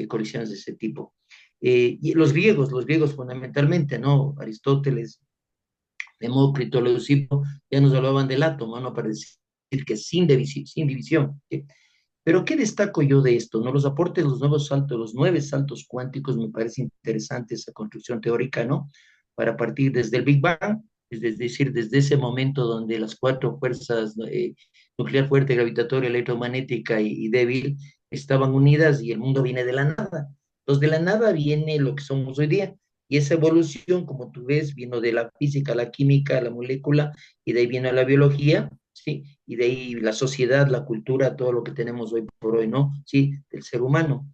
Colisiones de ese tipo. Y los griegos fundamentalmente, ¿no? Aristóteles, Demócrito, Leucipo, ya nos hablaban del átomo, ¿no? Para decir que sin división, ¿sí? Pero ¿qué destaco yo de esto? ¿No? Los aportes, los nuevos saltos, los 9 saltos cuánticos, me parece interesante esa construcción teórica, ¿no? Para partir desde el Big Bang, es decir, desde ese momento donde las cuatro fuerzas, nuclear, fuerte, gravitatoria, electromagnética y débil, estaban unidas y el mundo viene de la nada. Entonces, de la nada viene lo que somos hoy día. Y esa evolución, como tú ves, vino de la física, la química, la molécula, y de ahí viene la biología, ¿sí? Y de ahí la sociedad, la cultura, todo lo que tenemos hoy por hoy, ¿no? Sí, del ser humano.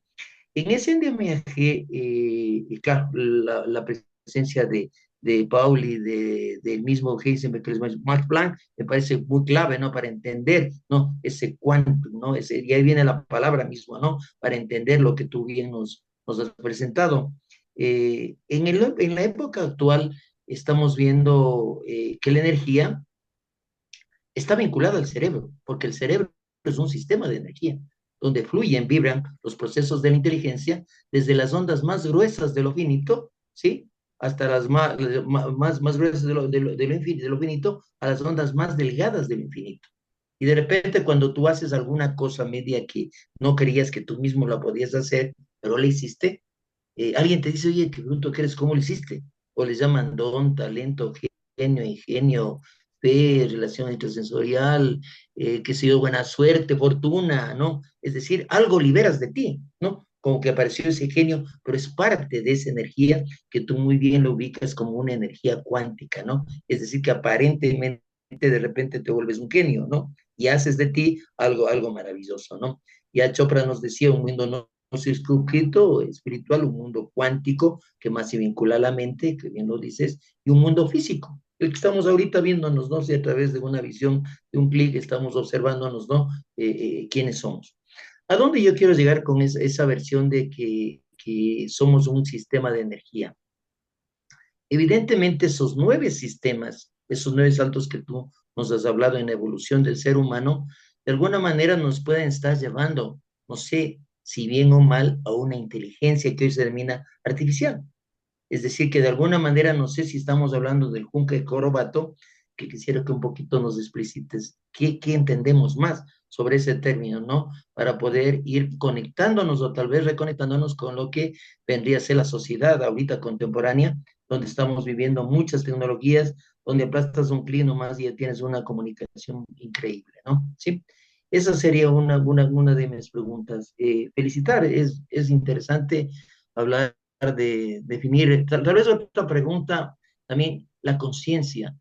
En ese andamiaje, y claro, la presencia de Pauli, del mismo Heisenberg, que es Max Planck, me parece muy clave, ¿no? Para entender, ¿no? Ese quantum, ¿no? Y ahí viene la palabra misma, ¿no? Para entender lo que tú bien nos has presentado. En la época actual estamos viendo que la energía está vinculada al cerebro, porque el cerebro es un sistema de energía, donde fluyen, vibran los procesos de la inteligencia desde las ondas más gruesas de lo finito, ¿sí? Hasta las más gruesas de lo finito, a las ondas más delgadas del infinito. Y de repente cuando tú haces alguna cosa media que no creías que tú mismo la podías hacer, pero la hiciste, alguien te dice, oye, qué bruto que eres, ¿cómo lo hiciste? O les llaman don, talento, genio, ingenio, fe, relación intrasensorial, qué sé yo, buena suerte, fortuna, ¿no? Es decir, algo liberas de ti, ¿no? Como que apareció ese genio, pero es parte de esa energía que tú muy bien lo ubicas como una energía cuántica, ¿no? Es decir, que aparentemente de repente te vuelves un genio, ¿no? Y haces de ti algo maravilloso, ¿no? Ya Chopra nos decía, un mundo no circunscrito espiritual, un mundo cuántico que más se vincula a la mente, que bien lo dices, y un mundo físico, el que estamos ahorita viéndonos, ¿no? Si a través de una visión, de un clic, estamos observándonos, ¿no? ¿Quiénes somos? ¿A dónde yo quiero llegar con esa versión de que somos un sistema de energía? Evidentemente, esos 9 sistemas, esos 9 saltos que tú nos has hablado en la evolución del ser humano, de alguna manera nos pueden estar llevando, no sé si bien o mal, a una inteligencia que hoy se denomina artificial. Es decir, que de alguna manera, no sé si estamos hablando del Junque Corobato, que quisiera que un poquito nos explicites qué entendemos más sobre ese término, ¿no? Para poder ir conectándonos o tal vez reconectándonos con lo que vendría a ser la sociedad ahorita contemporánea, donde estamos viviendo muchas tecnologías, donde aplastas un clic nomás y ya tienes una comunicación increíble, ¿no? Sí. Esa sería una de mis preguntas. Felicitar, es interesante hablar de definir, tal vez otra pregunta también, la conciencia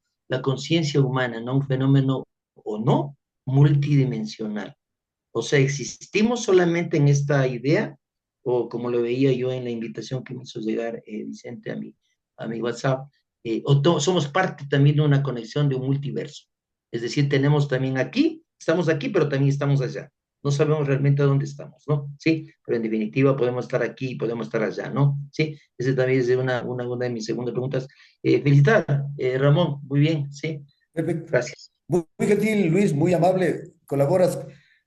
humana, ¿no? Un fenómeno o no multidimensional. O sea, existimos solamente en esta idea o como lo veía yo en la invitación que me hizo llegar Vicente a mi WhatsApp, somos parte también de una conexión de un multiverso. Es decir, tenemos también aquí, estamos aquí, pero también estamos allá. No sabemos realmente dónde estamos, ¿no? Sí, pero en definitiva podemos estar aquí y podemos estar allá, ¿no? Sí, ese también es una de mis segundas preguntas. Felicitar, Ramón, muy bien, sí, Perfecto. gracias. Muy gentil, Luis, muy amable. Colaboras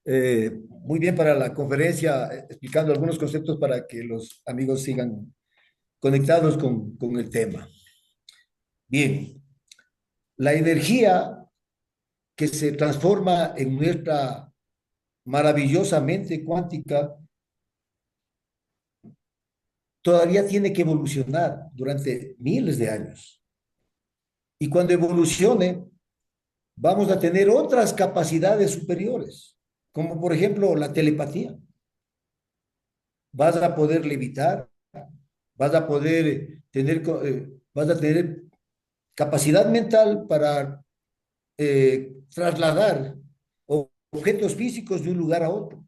muy bien para la conferencia, explicando algunos conceptos para que los amigos sigan conectados con el tema. Bien, la energía que se transforma en nuestra maravillosa mente cuántica todavía tiene que evolucionar durante miles de años. Y cuando evolucione, vamos a tener otras capacidades superiores, como por ejemplo la telepatía. Vas a poder levitar, vas a poder vas a tener capacidad mental para trasladar objetos físicos de un lugar a otro.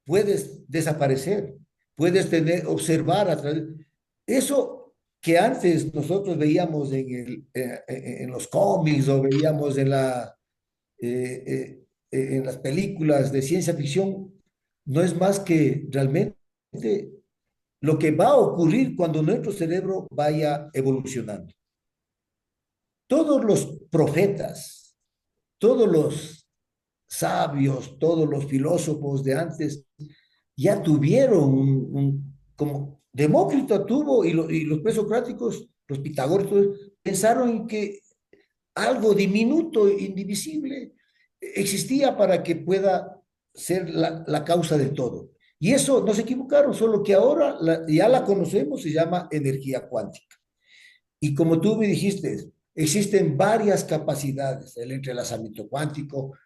Puedes desaparecer, puedes observar a través. Eso que antes nosotros veíamos en los cómics o veíamos en las películas de ciencia ficción, no es más que realmente lo que va a ocurrir cuando nuestro cerebro vaya evolucionando. Todos los profetas, todos los sabios, todos los filósofos de antes ya tuvieron como Demócrito tuvo y los presocráticos, los pitagóricos, pensaron en que algo diminuto, indivisible, existía para que pueda ser la causa de todo. Y eso no se equivocaron, solo que ahora ya la conocemos, se llama energía cuántica. Y como tú me dijiste, existen varias capacidades, el entrelazamiento cuántico,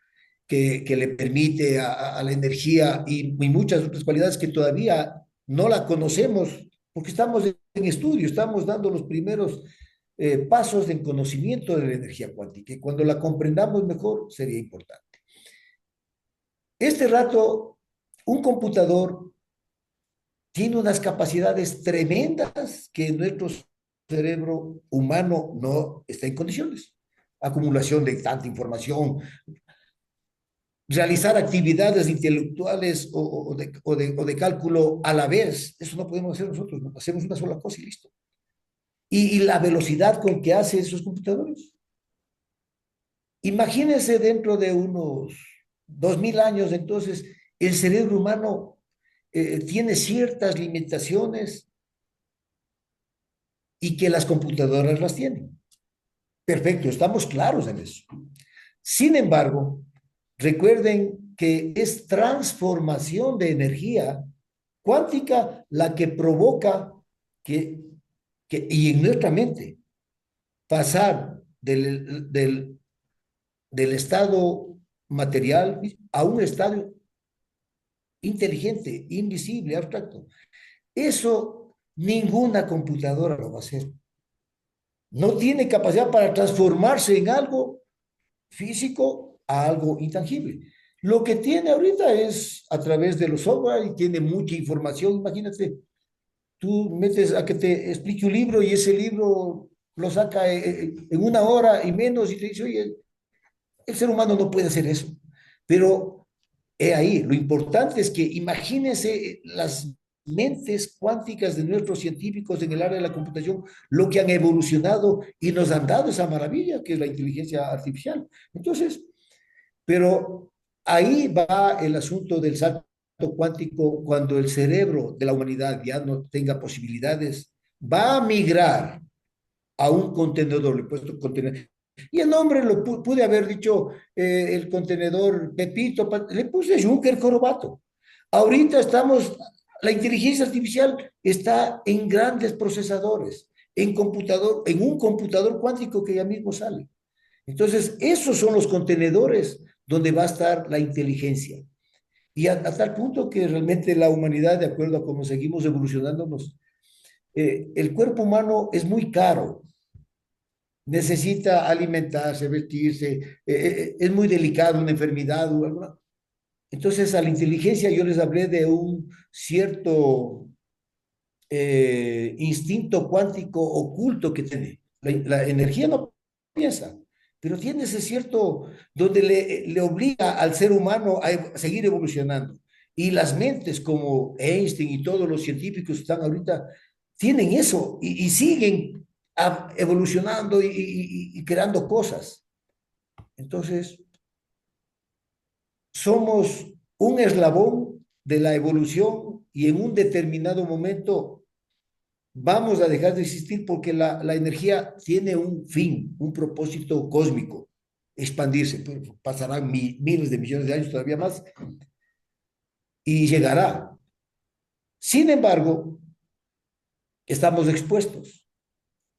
que le permite a la energía y muchas otras cualidades que todavía no la conocemos, porque estamos en estudio, estamos dando los primeros pasos en conocimiento de la energía cuántica, y cuando la comprendamos mejor sería importante. Este rato, un computador tiene unas capacidades tremendas que nuestro cerebro humano no está en condiciones. Acumulación de tanta información, realizar actividades intelectuales o de cálculo a la vez, eso no podemos hacer nosotros, ¿no? Hacemos una sola cosa y listo. Y la velocidad con que hace esos computadores. Imagínense dentro de unos 2000 años, entonces, el cerebro humano tiene ciertas limitaciones y que las computadoras las tienen. Perfecto, estamos claros en eso. Sin embargo, recuerden que es transformación de energía cuántica la que provoca y en nuestra mente, pasar del estado material a un estado inteligente, invisible, abstracto. Eso ninguna computadora lo va a hacer. No tiene capacidad para transformarse en algo físico a algo intangible. Lo que tiene ahorita es a través de los software y tiene mucha información. Imagínate, tú metes a que te explique un libro y ese libro lo saca en una hora y menos y te dice, oye, el ser humano no puede hacer eso. Pero ahí, lo importante es que imagínense las mentes cuánticas de nuestros científicos en el área de la computación, lo que han evolucionado y nos han dado esa maravilla que es la inteligencia artificial. Entonces, pero ahí va el asunto del salto cuántico cuando el cerebro de la humanidad ya no tenga posibilidades, va a migrar a un contenedor, le he puesto contenedor. Y el nombre lo pude haber dicho el contenedor Pepito, le puse Juncker Corobato. Ahorita la inteligencia artificial está en grandes procesadores, en un computador cuántico que ya mismo sale. Entonces, esos son los contenedores donde va a estar la inteligencia. Y a tal punto que realmente la humanidad, de acuerdo a cómo seguimos evolucionándonos, el cuerpo humano es muy caro, necesita alimentarse, vestirse, es muy delicado una enfermedad o alguna. Entonces, a la inteligencia yo les hablé de un cierto instinto cuántico oculto que tiene. La energía no piensa, pero tiene ese cierto donde le obliga al ser humano a seguir evolucionando. Y las mentes como Einstein y todos los científicos que están ahorita tienen eso y siguen evolucionando y creando cosas. Entonces, somos un eslabón de la evolución y en un determinado momento vamos a dejar de existir porque la energía tiene un fin, un propósito cósmico, expandirse. Pues, pasarán miles de millones de años, todavía más, y llegará. Sin embargo, estamos expuestos.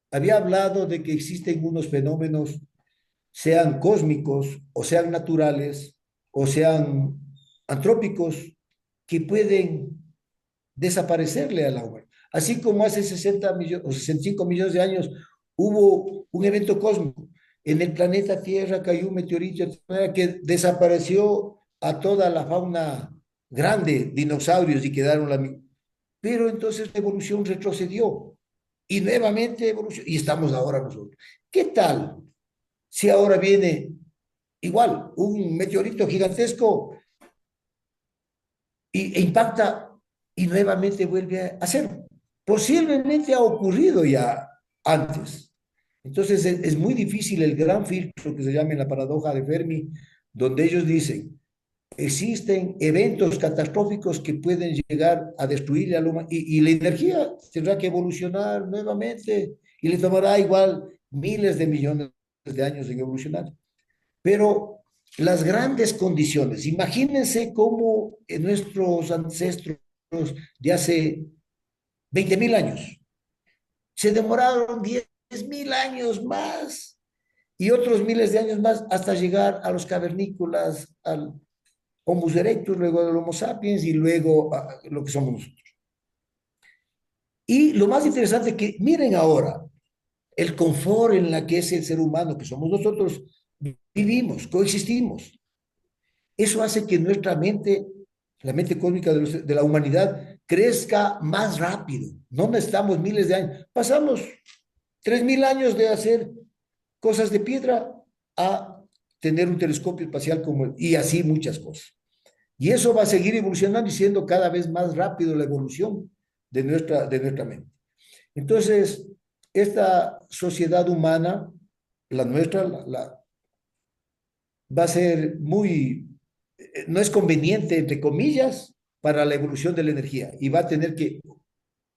Había hablado de que existen unos fenómenos, sean cósmicos o sean naturales o sean antrópicos, que pueden desaparecerle al agua. Así como hace 60 millones o 65 millones de años hubo un evento cósmico. En el planeta Tierra cayó un meteorito que desapareció a toda la fauna grande, dinosaurios, y quedaron la... Pero entonces la evolución retrocedió y nuevamente evolucionó y estamos ahora nosotros. ¿Qué tal si ahora viene igual un meteorito gigantesco e impacta y nuevamente vuelve a cero? Posiblemente ha ocurrido ya antes. Entonces es muy difícil el gran filtro que se llama la paradoja de Fermi, donde ellos dicen, existen eventos catastróficos que pueden llegar a destruir a la humanidad y la energía tendrá que evolucionar nuevamente y le tomará igual miles de millones de años en evolucionar. Pero las grandes condiciones, imagínense cómo nuestros ancestros de hace 20.000 años se demoraron 10.000 años más y otros miles de años más hasta llegar a los cavernícolas, al Homo erectus, luego al Homo sapiens y luego a lo que somos nosotros. Y lo más interesante es que miren ahora el confort en la que es el ser humano, que somos nosotros, vivimos, coexistimos. Eso hace que nuestra mente, la mente cósmica de la humanidad, crezca más rápido. No necesitamos miles de años. Pasamos 3.000 años de hacer cosas de piedra a tener un telescopio espacial como y así muchas cosas. Y eso va a seguir evolucionando y siendo cada vez más rápido la evolución de nuestra mente. Entonces, esta sociedad humana, la nuestra, va a ser muy, no es conveniente, entre comillas, para la evolución de la energía y va a tener que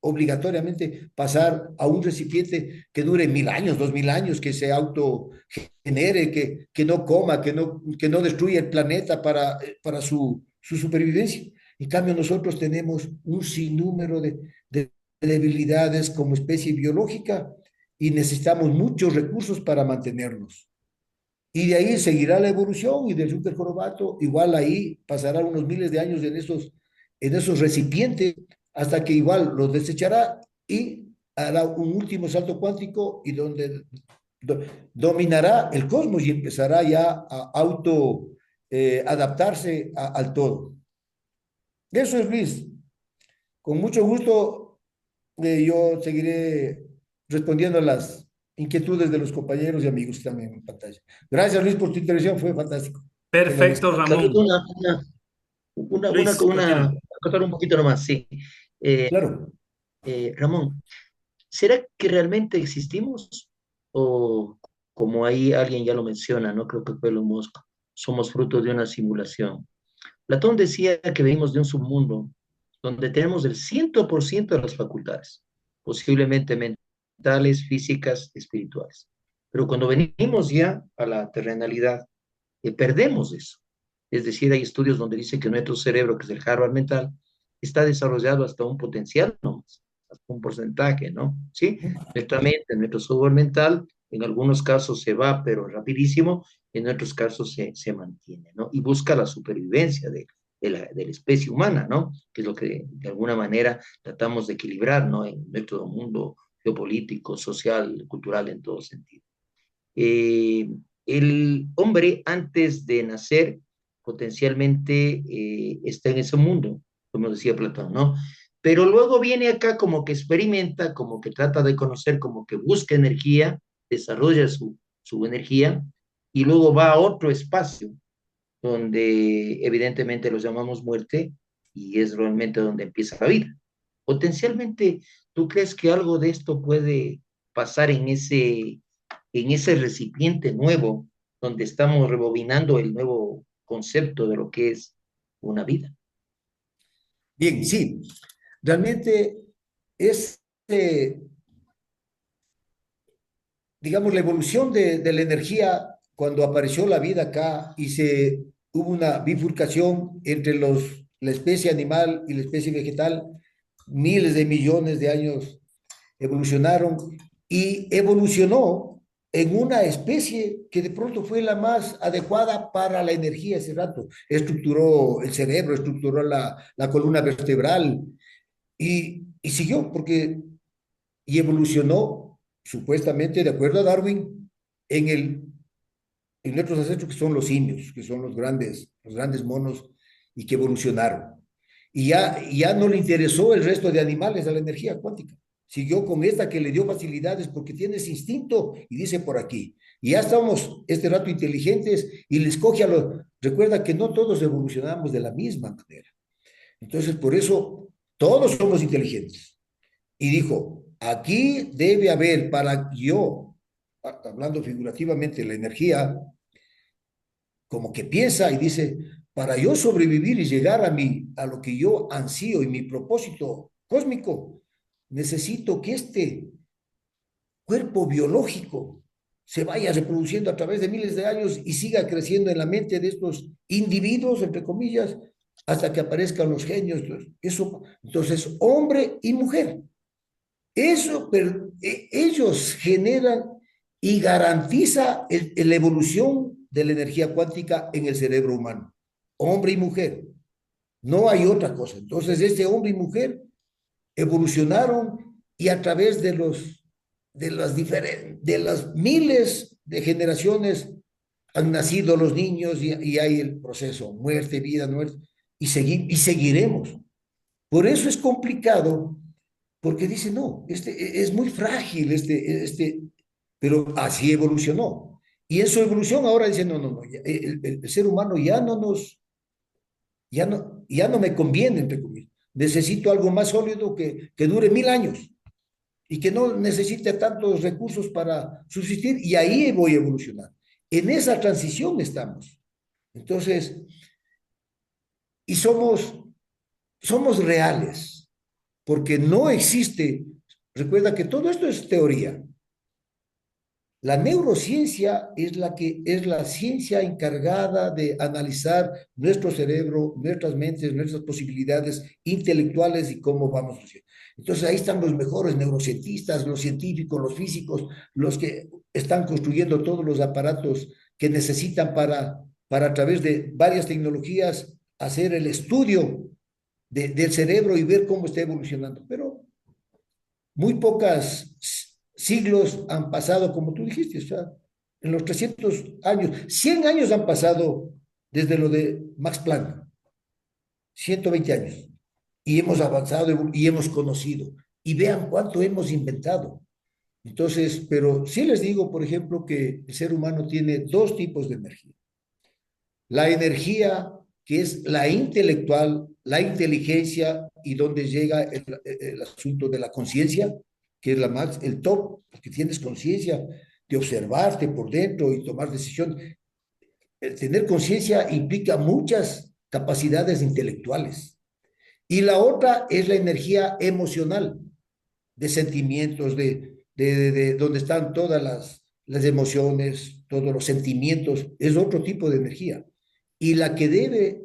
obligatoriamente pasar a un recipiente que dure 1.000 años, 2.000 años, que se autogenere, que no coma, que no destruya el planeta para su supervivencia. En cambio, nosotros tenemos un sinnúmero de debilidades como especie biológica y necesitamos muchos recursos para mantenernos. Y de ahí seguirá la evolución y del superjorobato, igual ahí pasará unos miles de años en esos recipientes hasta que igual los desechará y hará un último salto cuántico y donde do, dominará el cosmos y empezará ya a auto adaptarse al todo. Eso es, Luis. Con mucho gusto yo seguiré respondiendo a las inquietudes de los compañeros y amigos también en pantalla. Gracias, Luis, por tu intervención, fue fantástico. Te Perfecto, agradezco. Carlito, Ramón. Luis, una, continúa. acotar un poquito nomás, sí. Eh, Claro. Ramón, ¿será que realmente existimos? O como ahí alguien ya lo menciona, ¿no? Creo que fue Elon Musk, somos fruto de una simulación. Platón decía que venimos de un submundo donde tenemos el 100% de las facultades, posiblemente mentales, físicas, espirituales. Pero cuando venimos ya a la terrenalidad, perdemos eso. Es decir, hay estudios donde dice que nuestro cerebro, que es el hardware mental, está desarrollado hasta un potencial, ¿no? Hasta un porcentaje, ¿no? ¿Sí? Nuestra mente, nuestro software mental, en algunos casos se va, pero rapidísimo, en otros casos se mantiene, ¿no? Y busca la supervivencia de la especie humana, ¿no? Que es lo que de alguna manera tratamos de equilibrar, ¿no? En nuestro mundo geopolítico, social, cultural, en todo sentido. Eh, el hombre antes de nacer potencialmente está en ese mundo, como decía Platón, ¿no? Pero luego viene acá como que experimenta, como que trata de conocer, como que busca energía, desarrolla su energía y luego va a otro espacio donde evidentemente lo llamamos muerte y es realmente donde empieza la vida. Potencialmente, ¿tú crees que algo de esto puede pasar en ese recipiente nuevo donde estamos rebobinando el nuevo concepto de lo que es una vida? Bien, sí, realmente es, eh, digamos, la evolución de la energía cuando apareció la vida acá y hubo una bifurcación entre la especie animal y la especie vegetal, miles de millones de años evolucionaron y evolucionó en una especie que de pronto fue la más adecuada para la energía ese rato. Estructuró el cerebro, estructuró la columna vertebral y siguió, y evolucionó supuestamente, de acuerdo a Darwin, en, el, en nuestros ancestros que son los simios, que son los grandes monos y que evolucionaron. Y ya no le interesó el resto de animales a la energía cuántica. Siguió con esta que le dio facilidades porque tiene ese instinto y dice por aquí. Y ya estamos este rato inteligentes y les coge a los... Recuerda que no todos evolucionamos de la misma manera. Entonces, por eso, todos somos inteligentes. Y dijo, aquí debe haber para yo, hablando figurativamente, la energía, como que piensa y dice, para yo sobrevivir y llegar a lo que yo ansío y mi propósito cósmico, necesito que este cuerpo biológico se vaya reproduciendo a través de miles de años y siga creciendo en la mente de estos individuos, entre comillas, hasta que aparezcan los genios. Eso, entonces, hombre y mujer. Eso, pero ellos generan y garantiza la evolución de la energía cuántica en el cerebro humano, hombre y mujer. No hay otra cosa. Entonces, este hombre y mujer evolucionaron y a través de las miles de generaciones han nacido los niños y hay el proceso, muerte, vida, muerte, y seguiremos. Por eso es complicado porque dice, no, es muy frágil, pero así evolucionó. Y en su evolución ahora dice, no, no, no, el ser humano ya no me conviene, entre comillas. Necesito algo más sólido que dure 1000 años y que no necesite tantos recursos para subsistir, y ahí voy a evolucionar. En esa transición estamos. Entonces, y somos reales, porque no existe, recuerda que todo esto es teoría. La neurociencia es la ciencia encargada de analizar nuestro cerebro, nuestras mentes, nuestras posibilidades intelectuales y cómo vamos a hacer. Entonces ahí están los mejores neurocientistas, los científicos, los físicos, los que están construyendo todos los aparatos que necesitan para a través de varias tecnologías hacer el estudio del cerebro y ver cómo está evolucionando. Pero muy pocos siglos han pasado, como tú dijiste, o sea, en los 300 años, 100 años han pasado desde lo de Max Planck, 120 años, y hemos avanzado y hemos conocido, y vean cuánto hemos inventado. Entonces, pero sí les digo, por ejemplo, que el ser humano tiene dos tipos de energía. La energía que es la intelectual, la inteligencia y donde llega el asunto de la conciencia, que es el top, porque tienes conciencia de observarte por dentro y tomar decisiones. El tener conciencia implica muchas capacidades intelectuales. Y la otra es la energía emocional, de sentimientos, de donde están todas las emociones, todos los sentimientos, es otro tipo de energía. Y la que debe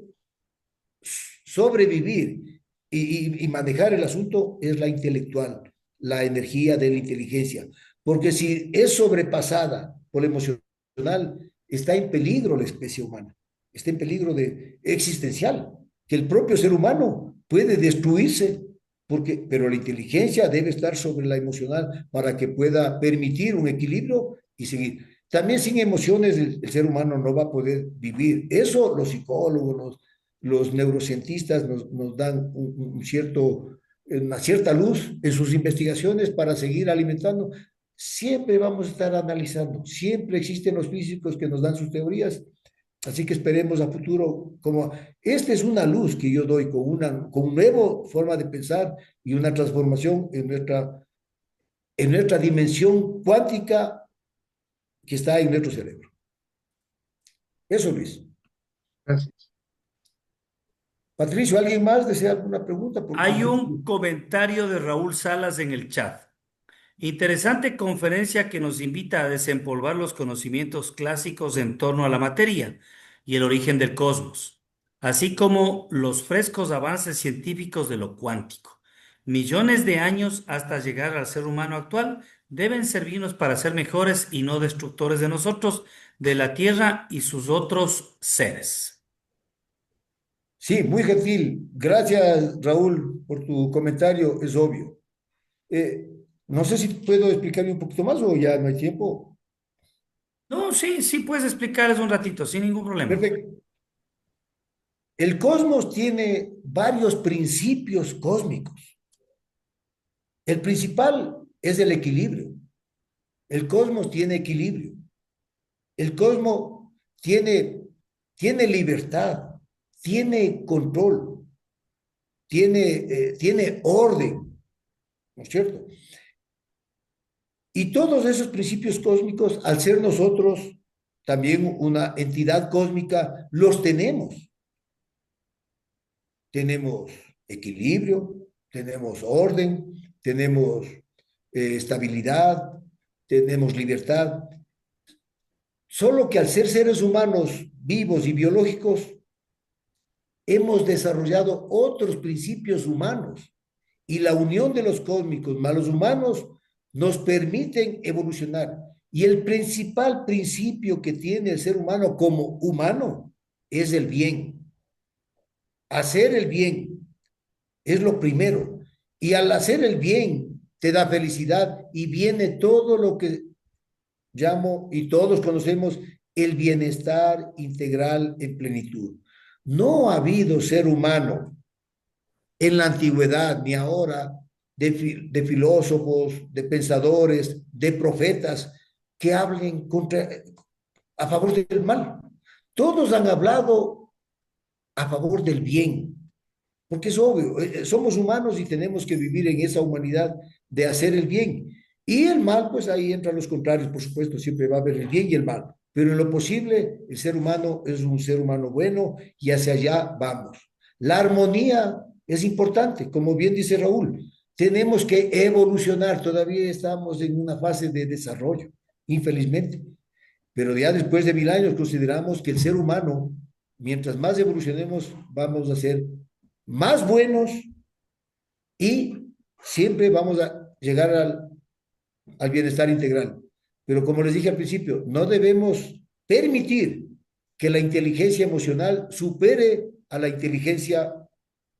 sobrevivir y manejar el asunto es la intelectual, la energía de la inteligencia. Porque si es sobrepasada por lo emocional, está en peligro la especie humana, está en peligro existencial, que el propio ser humano puede destruirse, pero la inteligencia debe estar sobre la emocional para que pueda permitir un equilibrio y seguir. también sin emociones el ser humano no va a poder vivir. Eso los psicólogos, los neurocientistas nos dan un cierto, una cierta luz en sus investigaciones para seguir alimentando. Siempre vamos a estar analizando, siempre existen los físicos que nos dan sus teorías, así que esperemos a futuro, como esta es una luz que yo doy con una nueva forma de pensar y una transformación en nuestra dimensión cuántica que está en nuestro cerebro. Eso, Luis. Gracias. Patricio, ¿alguien más desea alguna pregunta? Porque Hay un comentario de Raúl Salas en el chat. Interesante conferencia que nos invita a desempolvar los conocimientos clásicos en torno a la materia y el origen del cosmos, así como los frescos avances científicos de lo cuántico. Millones de años hasta llegar al ser humano actual deben servirnos para ser mejores y no destructores de nosotros, de la Tierra y sus otros seres. sí, muy gentil. Gracias, Raúl, por tu comentario. Es obvio. Eh, no sé si puedo explicarme un poquito más o ya no hay tiempo. No, sí, sí puedes explicarles un ratito, sin ningún problema. Perfecto. El cosmos tiene varios principios cósmicos. El principal es el equilibrio. El cosmos tiene equilibrio. El cosmos tiene libertad, tiene control, tiene orden, ¿no es cierto? Y todos esos principios cósmicos, al ser nosotros también una entidad cósmica, los tenemos. Tenemos equilibrio, tenemos orden, tenemos estabilidad, tenemos libertad. Solo que al ser seres humanos vivos y biológicos, hemos desarrollado otros principios humanos y la unión de los cósmicos más los humanos nos permiten evolucionar. Y el principal principio que tiene el ser humano como humano es el bien. Hacer el bien es lo primero. Y al hacer el bien te da felicidad y viene todo lo que llamo y todos conocemos el bienestar integral en plenitud. No ha habido ser humano en la antigüedad ni ahora de filósofos, de pensadores, de profetas que hablen a favor del mal. Todos han hablado a favor del bien, porque es obvio, somos humanos y tenemos que vivir en esa humanidad de hacer el bien. Y el mal, pues ahí entran los contrarios, por supuesto, siempre va a haber el bien y el mal. Pero en lo posible, el ser humano es un ser humano bueno y hacia allá vamos. La armonía es importante, como bien dice Raúl. Tenemos que evolucionar, todavía estamos en una fase de desarrollo, infelizmente. Pero ya después de 1000 años consideramos que el ser humano, mientras más evolucionemos, vamos a ser más buenos y siempre vamos a llegar al bienestar integral. Pero como les dije al principio, no debemos permitir que la inteligencia emocional supere a la inteligencia,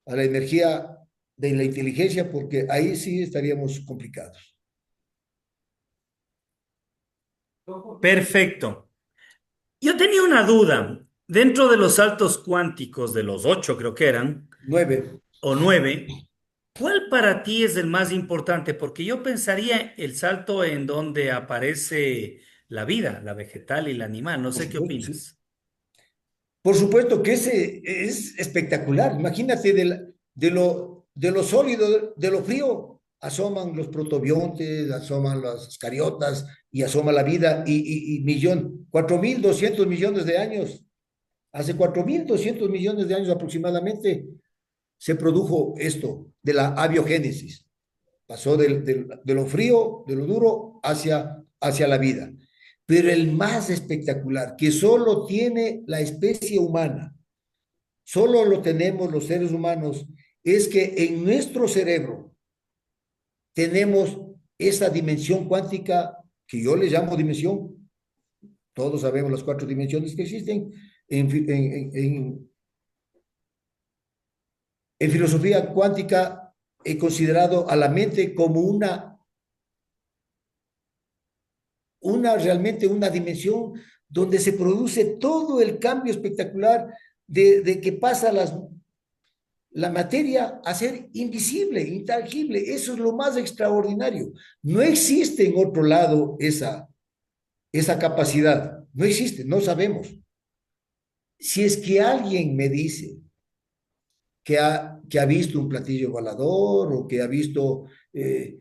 a la energía de la inteligencia, porque ahí sí estaríamos complicados. Perfecto. Yo tenía una duda. Dentro de los saltos cuánticos, de los 8 creo que eran, 9. o 9, ¿cuál para ti es el más importante? Porque yo pensaría el salto en donde aparece la vida, la vegetal y la animal. No Por sé qué supuesto, sí. opinas. Por supuesto que ese es espectacular. Imagínate de lo sólido, de lo frío, asoman los protobiontes, asoman las escariotas y asoma la vida y 4.200 millones de años. Hace 4.200 millones de años aproximadamente se produjo esto de la abiogénesis. Pasó de lo frío, de lo duro, hacia la vida. Pero el más espectacular, que solo tiene la especie humana, solo lo tenemos los seres humanos, es que en nuestro cerebro tenemos esa dimensión cuántica que yo le llamo dimensión. Todos sabemos las 4 dimensiones que existen. En filosofía cuántica he considerado a la mente como una realmente una dimensión donde se produce todo el cambio espectacular de que pasa la materia a ser invisible, intangible. Eso es lo más extraordinario. No existe en otro lado esa capacidad. No existe, no sabemos. Si es que alguien me dice que ha visto un platillo volador o que ha visto eh,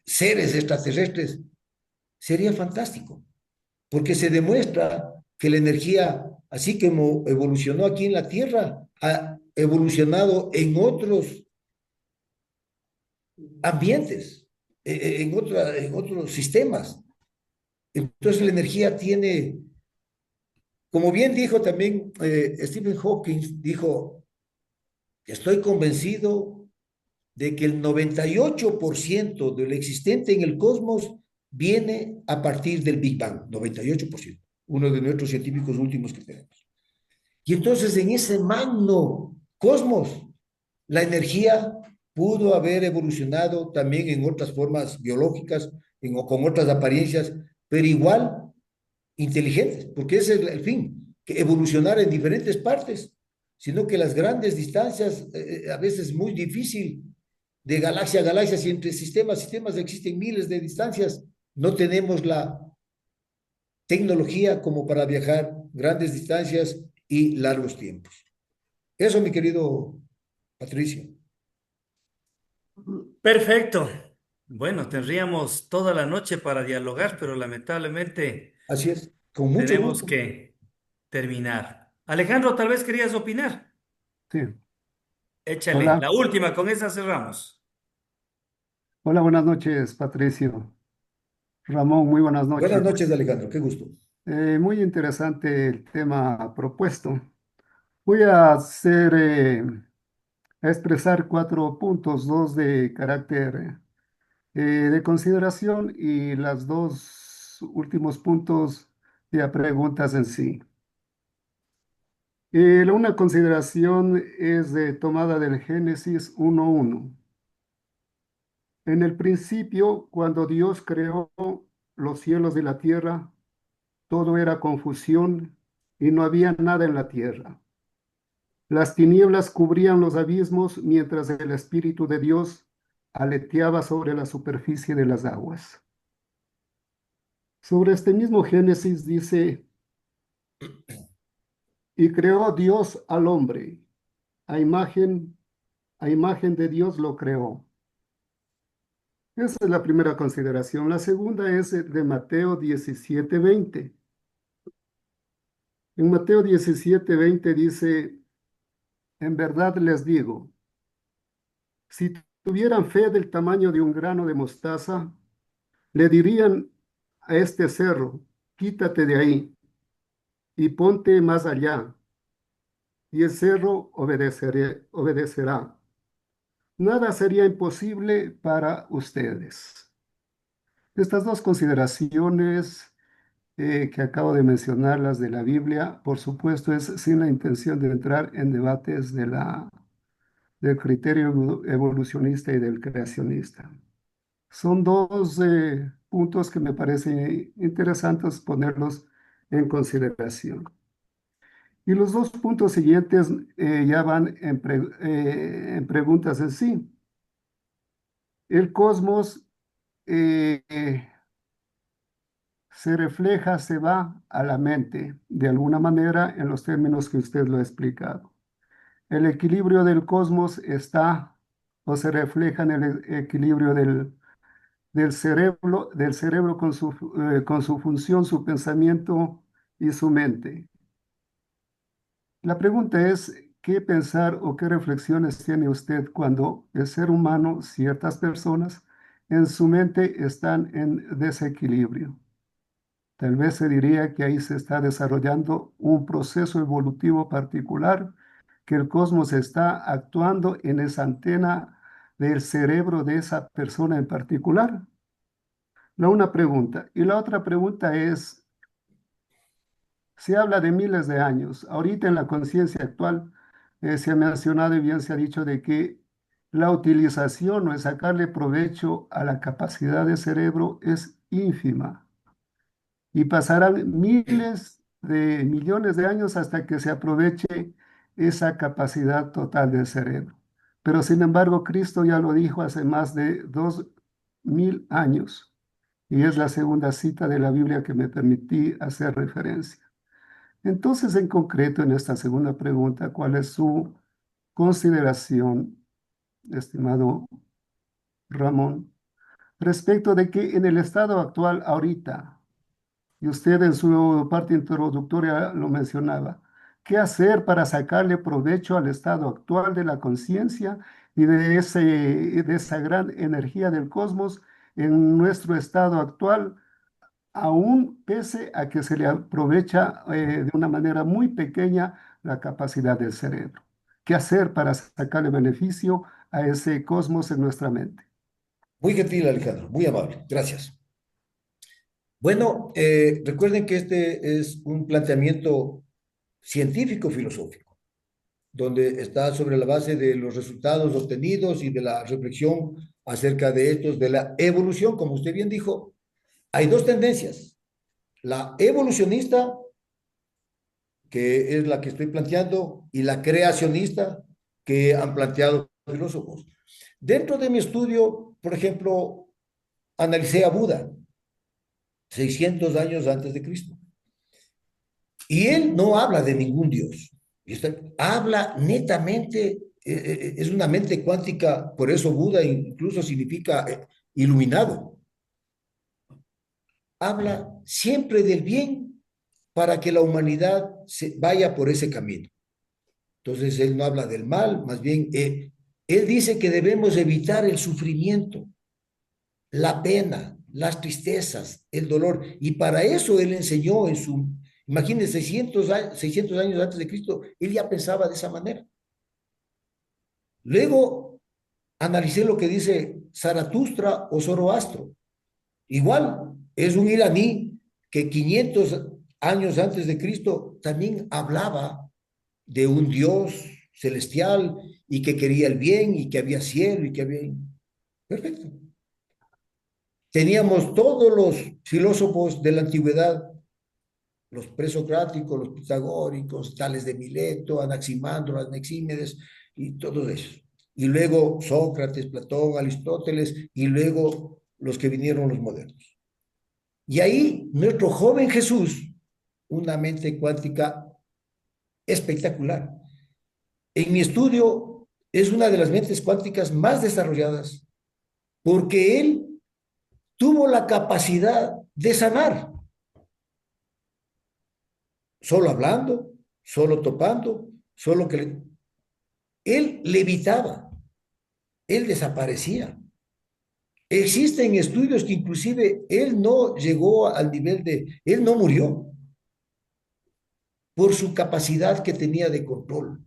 seres extraterrestres, sería fantástico, porque se demuestra que la energía, así como evolucionó aquí en la Tierra, ha evolucionado en otros ambientes, en otros sistemas. Entonces la energía tiene, como bien dijo también Stephen Hawking, dijo, estoy convencido de que el 98% de lo existente en el cosmos viene a partir del Big Bang, 98%, uno de nuestros científicos últimos que tenemos. Y entonces en ese magno cosmos, la energía pudo haber evolucionado también en otras formas biológicas, con otras apariencias, pero igual inteligentes, porque ese es el fin, que evolucionar en diferentes partes, sino que las grandes distancias, a veces muy difícil, de galaxia a galaxia, y entre sistemas existen miles de distancias, no tenemos la tecnología como para viajar grandes distancias y largos tiempos. Eso, mi querido Patricio. Perfecto. Bueno, tendríamos toda la noche para dialogar, pero lamentablemente Así es, con mucho tenemos gusto. que terminar. Alejandro, tal vez querías opinar. Sí, Échale, hola, la última, con esa cerramos. hola, buenas noches, Patricio. Ramón, muy buenas Buenas noches. noches, Alejandro, qué gusto. Muy interesante el tema propuesto. Voy a hacer, a expresar 4 puntos, dos de carácter de consideración y las dos últimos puntos de preguntas en sí. Una consideración es tomada del Génesis 1:1. En el principio, cuando Dios creó los cielos y la tierra, todo era confusión y no había nada en la tierra. Las tinieblas cubrían los abismos mientras el Espíritu de Dios aleteaba sobre la superficie de las aguas. Sobre este mismo Génesis dice, y creó Dios al hombre, a imagen, a imagen de Dios lo creó. Esa es la primera consideración. La segunda es de Mateo 17:20. En Mateo 17:20 dice, en verdad les digo, si tuvieran fe del tamaño de un grano de mostaza, le dirían a este cerro, quítate de ahí y ponte más allá, y el cerro obedecerá. Nada sería imposible para ustedes. Estas dos consideraciones que acabo de mencionar, las de la Biblia, por supuesto, es sin la intención de entrar en debates del criterio evolucionista y del creacionista. Son dos puntos que me parecen interesantes ponerlos en consideración. Y los dos puntos siguientes ya van en preguntas en sí. El cosmos se refleja, se va a la mente, de alguna manera, en los términos que usted lo ha explicado. El equilibrio del cosmos está o se refleja en el equilibrio del cerebro con su función, su pensamiento y su mente. La pregunta es, ¿qué pensar o qué reflexiones tiene usted cuando el ser humano, ciertas personas, en su mente están en desequilibrio? Tal vez se diría que ahí se está desarrollando un proceso evolutivo particular, que el cosmos está actuando en esa antena del cerebro de esa persona en particular. Una pregunta. Y la otra pregunta es, se habla de miles de años. Ahorita en la conciencia actual se ha mencionado y bien se ha dicho de que la utilización o el sacarle provecho a la capacidad del cerebro es ínfima y pasarán miles de millones de años hasta que se aproveche esa capacidad total del cerebro. Pero sin embargo, Cristo ya lo dijo hace más de 2000 años y es la segunda cita de la Biblia que me permití hacer referencia. Entonces, en concreto, en esta segunda pregunta, ¿cuál es su consideración, estimado Ramón, respecto de que en el estado actual, ahorita, y usted en su parte introductoria lo mencionaba, qué hacer para sacarle provecho al estado actual de la conciencia y de esa gran energía del cosmos en nuestro estado actual, aún pese a que se le aprovecha de una manera muy pequeña la capacidad del cerebro? ¿Qué hacer para sacarle beneficio a ese cosmos en nuestra mente? Muy gentil, Alejandro, muy amable. Gracias. Bueno, recuerden que este es un planteamiento científico-filosófico, donde está sobre la base de los resultados obtenidos y de la reflexión acerca de estos, de la evolución, como usted bien dijo. Hay dos tendencias: la evolucionista, que es la que estoy planteando, y la creacionista, que han planteado filósofos. Dentro de mi estudio, por ejemplo, analicé a Buda, 600 años antes de Cristo. Y él no habla de ningún Dios. Habla netamente, es una mente cuántica, por eso Buda incluso significa iluminado. Habla siempre del bien para que la humanidad se vaya por ese camino. Entonces él no habla del mal, más bien él dice que debemos evitar el sufrimiento, la pena, las tristezas, el dolor. Y para eso él enseñó en su, imagínense, 600 años antes de Cristo, él ya pensaba de esa manera. Luego analicé lo que dice Zaratustra o Zoroastro. Igual, es un iraní que 500 años antes de Cristo también hablaba de un Dios celestial y que quería el bien y que había cielo y que había... Perfecto. Teníamos todos los filósofos de la antigüedad, los presocráticos, los pitagóricos, Tales de Mileto, Anaximandro, Anaxímedes y todos esos. Y luego Sócrates, Platón, Aristóteles y luego los que vinieron los modernos. Y ahí nuestro joven Jesús, una mente cuántica espectacular. En mi estudio es una de las mentes cuánticas más desarrolladas porque él tuvo la capacidad de sanar, solo hablando, solo topando, solo que él levitaba, él desaparecía. Existen estudios que inclusive él no llegó al nivel de, él no murió por su capacidad que tenía de control.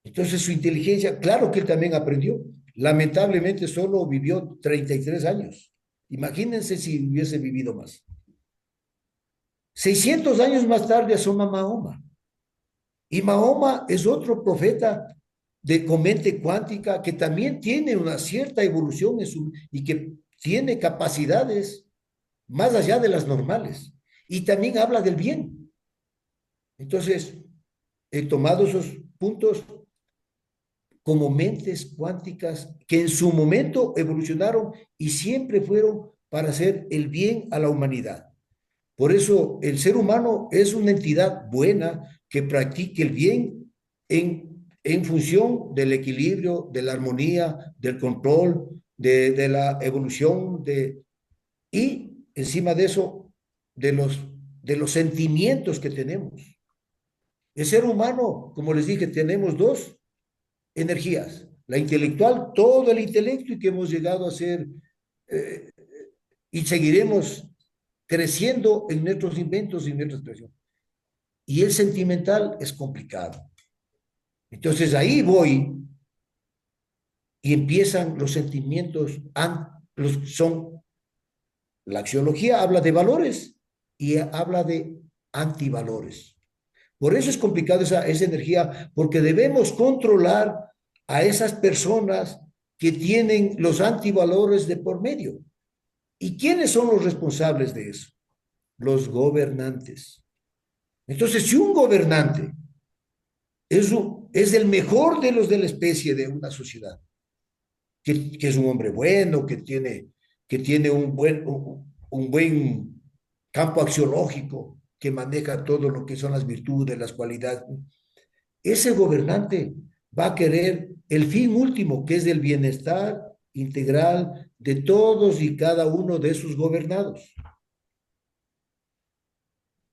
Entonces su inteligencia, claro que él también aprendió. Lamentablemente solo vivió 33 años. Imagínense si hubiese vivido más. 600 años más tarde asoma Mahoma. Y Mahoma es otro profeta con mente cuántica que también tiene una cierta evolución y que tiene capacidades más allá de las normales. Y también habla del bien. Entonces, he tomado esos puntos como mentes cuánticas que en su momento evolucionaron y siempre fueron para hacer el bien a la humanidad. Por eso el ser humano es una entidad buena que practique el bien en función del equilibrio, de la armonía, del control, de la evolución, y encima de eso, de los sentimientos que tenemos. El ser humano, como les dije, tenemos dos energías. La intelectual, todo el intelecto y que hemos llegado a ser eh, y seguiremos creciendo en nuestros inventos y en nuestra expresión. Y el sentimental es complicado. Entonces ahí voy y empiezan los sentimientos, son, la axiología habla de valores y habla de antivalores. Por eso es complicado esa energía, porque debemos controlar a esas personas que tienen los antivalores de por medio. ¿Y quiénes son los responsables de eso? Los gobernantes. Entonces, si un gobernante es el mejor de los de la especie de una sociedad, que es un hombre bueno, que tiene un buen campo axiológico, que maneja todo lo que son las virtudes, las cualidades, ese gobernante va a querer el fin último, que es el bienestar integral de todos y cada uno de sus gobernados.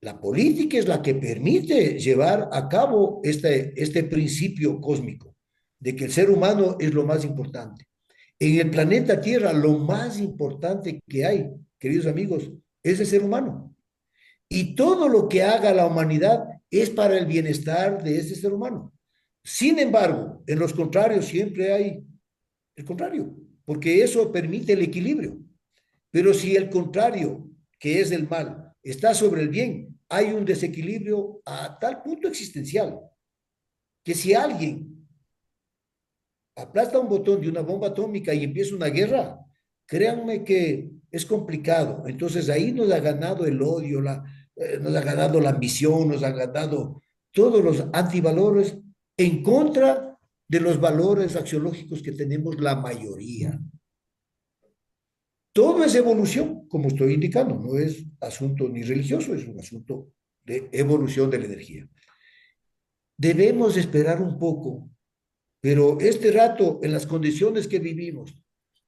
La política es la que permite llevar a cabo este principio cósmico de que el ser humano es lo más importante. En el planeta Tierra, lo más importante que hay, queridos amigos, es el ser humano. Y todo lo que haga la humanidad es para el bienestar de ese ser humano. Sin embargo, en los contrarios siempre hay el contrario, porque eso permite el equilibrio. Pero si el contrario, que es el mal, está sobre el bien, hay un desequilibrio a tal punto existencial que si alguien aplasta un botón de una bomba atómica y empieza una guerra, créanme que es complicado. Entonces ahí nos ha ganado el odio, nos ha ganado la ambición, nos ha ganado todos los antivalores en contra de los valores axiológicos que tenemos la mayoría. Todo es evolución, como estoy indicando, no es asunto ni religioso, es un asunto de evolución de la energía. Debemos esperar un poco, pero este rato, en las condiciones que vivimos,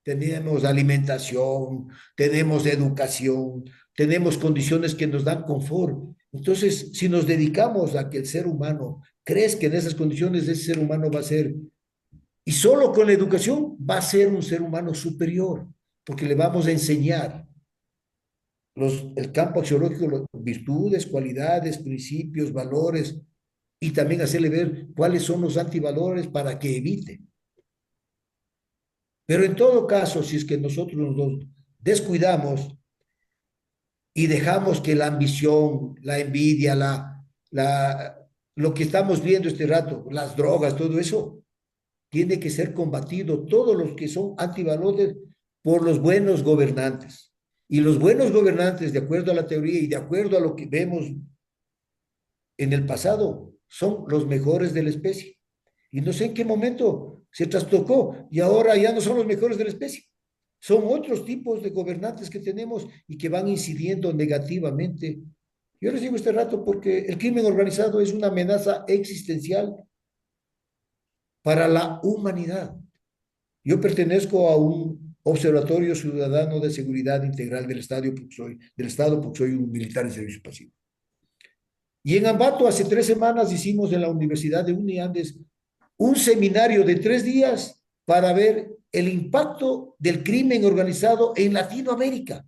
tenemos alimentación, tenemos educación, tenemos condiciones que nos dan confort. Entonces, si nos dedicamos a que el ser humano crezca en esas condiciones, ese ser humano va a ser, y solo con la educación va a ser un ser humano superior, porque le vamos a enseñar el campo axiológico, las virtudes, cualidades, principios, valores, y también hacerle ver cuáles son los antivalores para que evite. Pero en todo caso, si es que nosotros nos descuidamos y dejamos que la ambición, la envidia, lo que estamos viendo este rato, las drogas, todo eso, tiene que ser combatido, todos los que son antivalores, por los buenos gobernantes. Y los buenos gobernantes, de acuerdo a la teoría y de acuerdo a lo que vemos en el pasado, son los mejores de la especie. Y no sé en qué momento se trastocó y ahora ya no son los mejores de la especie. Son otros tipos de gobernantes que tenemos y que van incidiendo negativamente. Yo les digo este rato porque el crimen organizado es una amenaza existencial para la humanidad. Yo pertenezco a un observatorio ciudadano de seguridad integral del Estado, porque soy un militar en servicio pasivo. Y en Ambato, hace 3 semanas, hicimos en la Universidad de Uniandes un seminario de 3 días para ver el impacto del crimen organizado en Latinoamérica.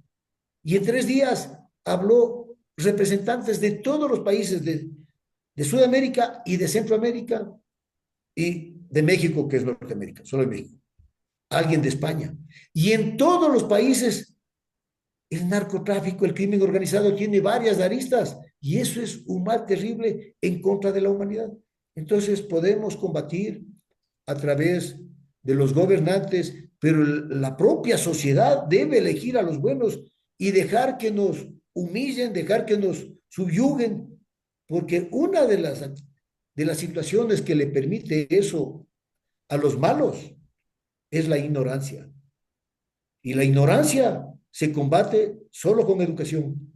Y en 3 días habló representantes de todos los países de Sudamérica y de Centroamérica y de México, que es Norteamérica, solo en México. Alguien de España. Y en todos los países, el narcotráfico, el crimen organizado tiene varias aristas y eso es un mal terrible en contra de la humanidad. Entonces podemos combatir a través de los gobernantes, pero la propia sociedad debe elegir a los buenos y dejar que nos humillen, dejar que nos subyuguen, porque una de las situaciones que le permite eso a los malos es la ignorancia. Y la ignorancia se combate solo con educación.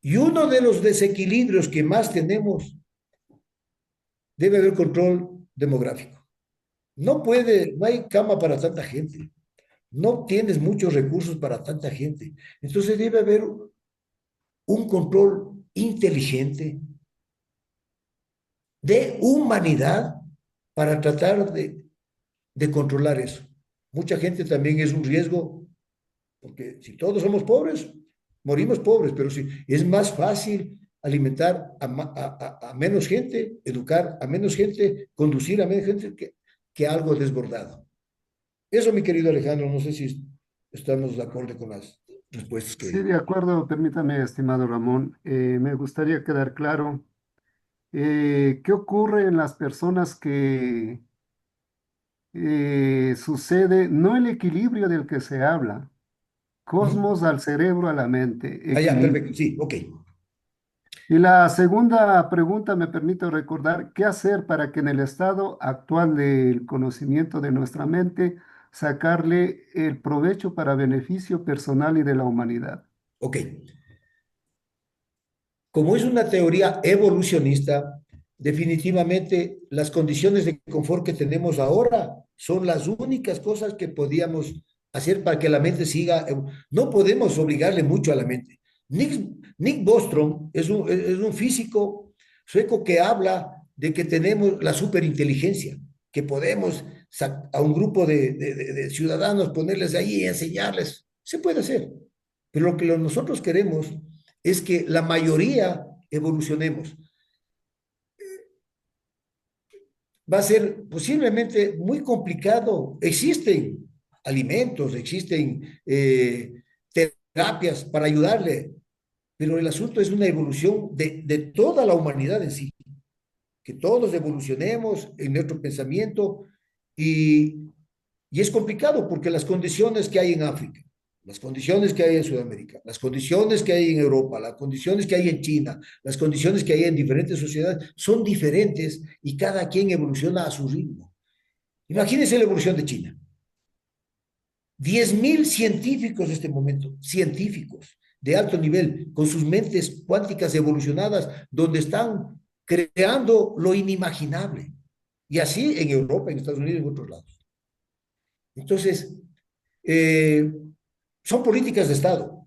Y uno de los desequilibrios que más tenemos, debe haber control demográfico. No hay cama para tanta gente. No tienes muchos recursos para tanta gente. Entonces debe haber un control inteligente de humanidad para tratar de controlar eso. Mucha gente también es un riesgo, porque si todos somos pobres, morimos pobres, pero si es más fácil alimentar a menos gente, educar a menos gente, conducir a menos gente que algo desbordado. Eso, mi querido Alejandro, no sé si estamos de acuerdo con las respuestas que Sí, di. de acuerdo, permítame, estimado Ramón. Me gustaría quedar claro qué ocurre en las personas que sucede no el equilibrio del que se habla, Ujú. cosmos al cerebro, a la mente, Ah, ya, equilibrio. perfecto, sí, ok. Y la segunda pregunta me permite recordar qué hacer para que en el estado actual del conocimiento de nuestra mente sacarle el provecho para beneficio personal y de la humanidad. Ok. Como es una teoría evolucionista, definitivamente las condiciones de confort que tenemos ahora son las únicas cosas que podíamos hacer para que la mente siga. No podemos obligarle mucho a la mente. Nick Bostrom es un físico sueco que habla de que tenemos la superinteligencia, que podemos a un grupo de ciudadanos ponerles ahí y enseñarles. Se puede hacer. Pero lo que nosotros queremos es que la mayoría evolucionemos. Va a ser posiblemente muy complicado. Existen alimentos, existen terapias para ayudarle, pero el asunto es una evolución de toda la humanidad en sí, que todos evolucionemos en nuestro pensamiento y, y es complicado porque las condiciones que hay en África, las condiciones que hay en Sudamérica, las condiciones que hay en Europa, las condiciones que hay en China, las condiciones que hay en diferentes sociedades son diferentes y cada quien evoluciona a su ritmo. Imagínense la evolución de China. 10.000 científicos en este momento, científicos de alto nivel, con sus mentes cuánticas evolucionadas, donde están creando lo inimaginable. Y así en Europa, en Estados Unidos y en otros lados. Entonces, eh, son políticas de Estado,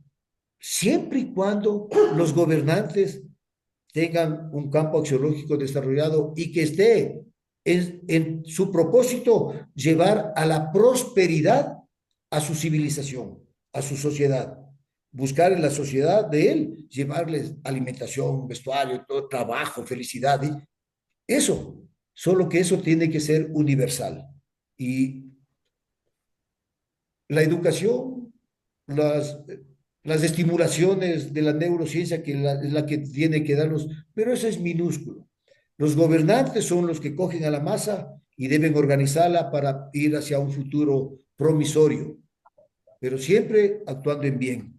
siempre y cuando los gobernantes tengan un campo axiológico desarrollado y que esté en su propósito llevar a la prosperidad a su civilización, a su sociedad. Buscar en la sociedad de él, llevarles alimentación, vestuario, todo, trabajo, felicidad. Eso, solo que eso tiene que ser universal. Y la educación, las, las estimulaciones de la neurociencia, que es la que tiene que darnos, pero eso es minúsculo. Los gobernantes son los que cogen a la masa y deben organizarla para ir hacia un futuro promisorio, pero siempre actuando en bien.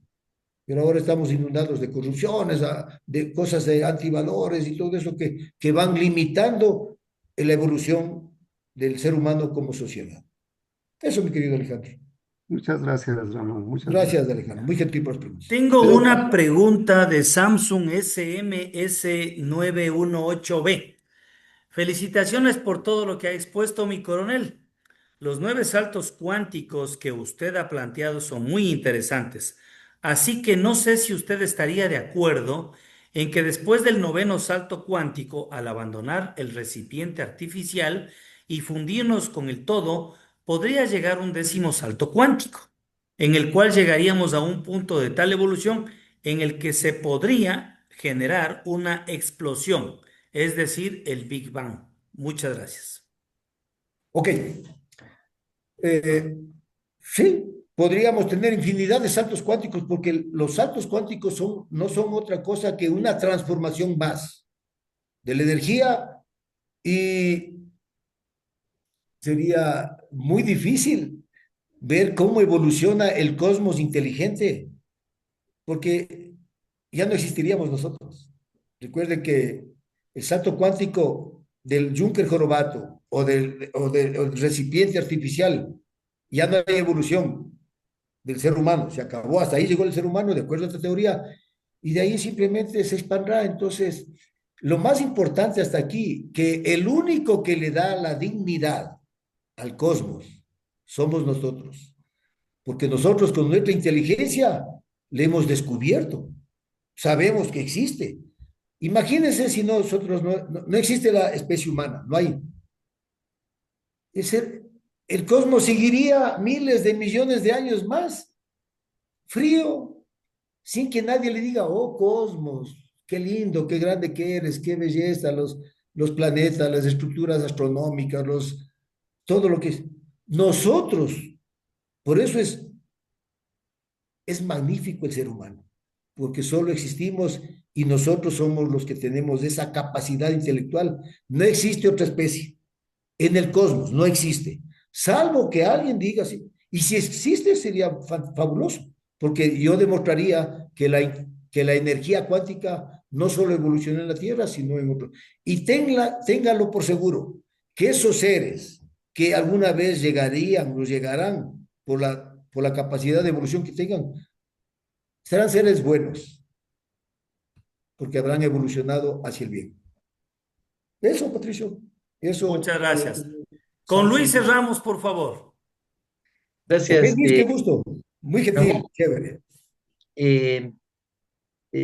Pero ahora estamos inundados de corrupciones, de cosas de antivalores y todo eso que van limitando la evolución del ser humano como sociedad. Eso, mi querido Alejandro. Muchas gracias, Ramón. Muchas gracias. Gracias, Alejandro. Muy gentil por las preguntas. Tengo Te doy una pregunta de Samsung SMS918B. Felicitaciones por todo lo que ha expuesto, mi coronel. Los 9 saltos cuánticos que usted ha planteado son muy interesantes. Así que no sé si usted estaría de acuerdo en que después del 9.º salto cuántico, al abandonar el recipiente artificial y fundirnos con el todo, podría llegar un 10.º salto cuántico, en el cual llegaríamos a un punto de tal evolución en el que se podría generar una explosión, es decir, el Big Bang. Muchas gracias. Ok. Eh, sí, podríamos tener infinidad de saltos cuánticos porque los saltos cuánticos no son otra cosa que una transformación más de la energía y sería muy difícil ver cómo evoluciona el cosmos inteligente porque ya no existiríamos nosotros. Recuerden que el salto cuántico del Junker Jorobato o del recipiente artificial, ya no hay evolución del ser humano, se acabó, hasta ahí llegó el ser humano, de acuerdo a esta teoría, y de ahí simplemente se expandrá. Entonces, lo más importante hasta aquí, que el único que le da la dignidad al cosmos somos nosotros, porque nosotros con nuestra inteligencia le hemos descubierto, sabemos que existe. Imagínense si nosotros no existe la especie humana, no hay. Es el cosmos seguiría miles de millones de años más, frío, sin que nadie le diga, oh cosmos, qué lindo, qué grande que eres, qué belleza, los planetas, las estructuras astronómicas, todo lo que es. Nosotros, por eso es magnífico el ser humano, porque solo existimos y nosotros somos los que tenemos esa capacidad intelectual. No existe otra especie en el cosmos, no existe. salvo que alguien diga así. Y si existe sería fabuloso, porque yo demostraría que la energía cuántica no solo evoluciona en la Tierra, sino en otros. Y téngalo por seguro, que esos seres que alguna vez llegarían o llegarán por la capacidad de evolución que tengan, serán seres buenos, porque habrán evolucionado hacia el bien. Eso, Patricio, eso. Muchas gracias. Con Luis cerramos, por favor. Ok, Gracias, Luis, qué gusto. Muy gentil, Ramón. chévere. Eh,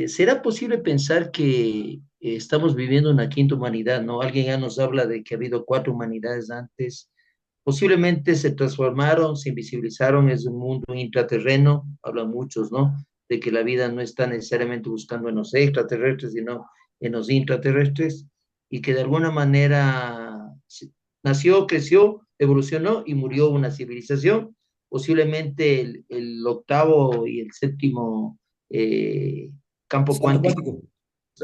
¿Será posible pensar que estamos viviendo una quinta humanidad, ¿no? Alguien ya nos habla de que ha habido cuatro humanidades antes. Posiblemente se transformaron, se invisibilizaron, es un mundo intraterreno, hablan muchos, ¿no? De que la vida no está necesariamente buscando en los extraterrestres, sino en los intraterrestres, y que de alguna manera nació, creció, evolucionó y murió una civilización. Posiblemente el octavo y el séptimo campo Salto cuántico, cuántico.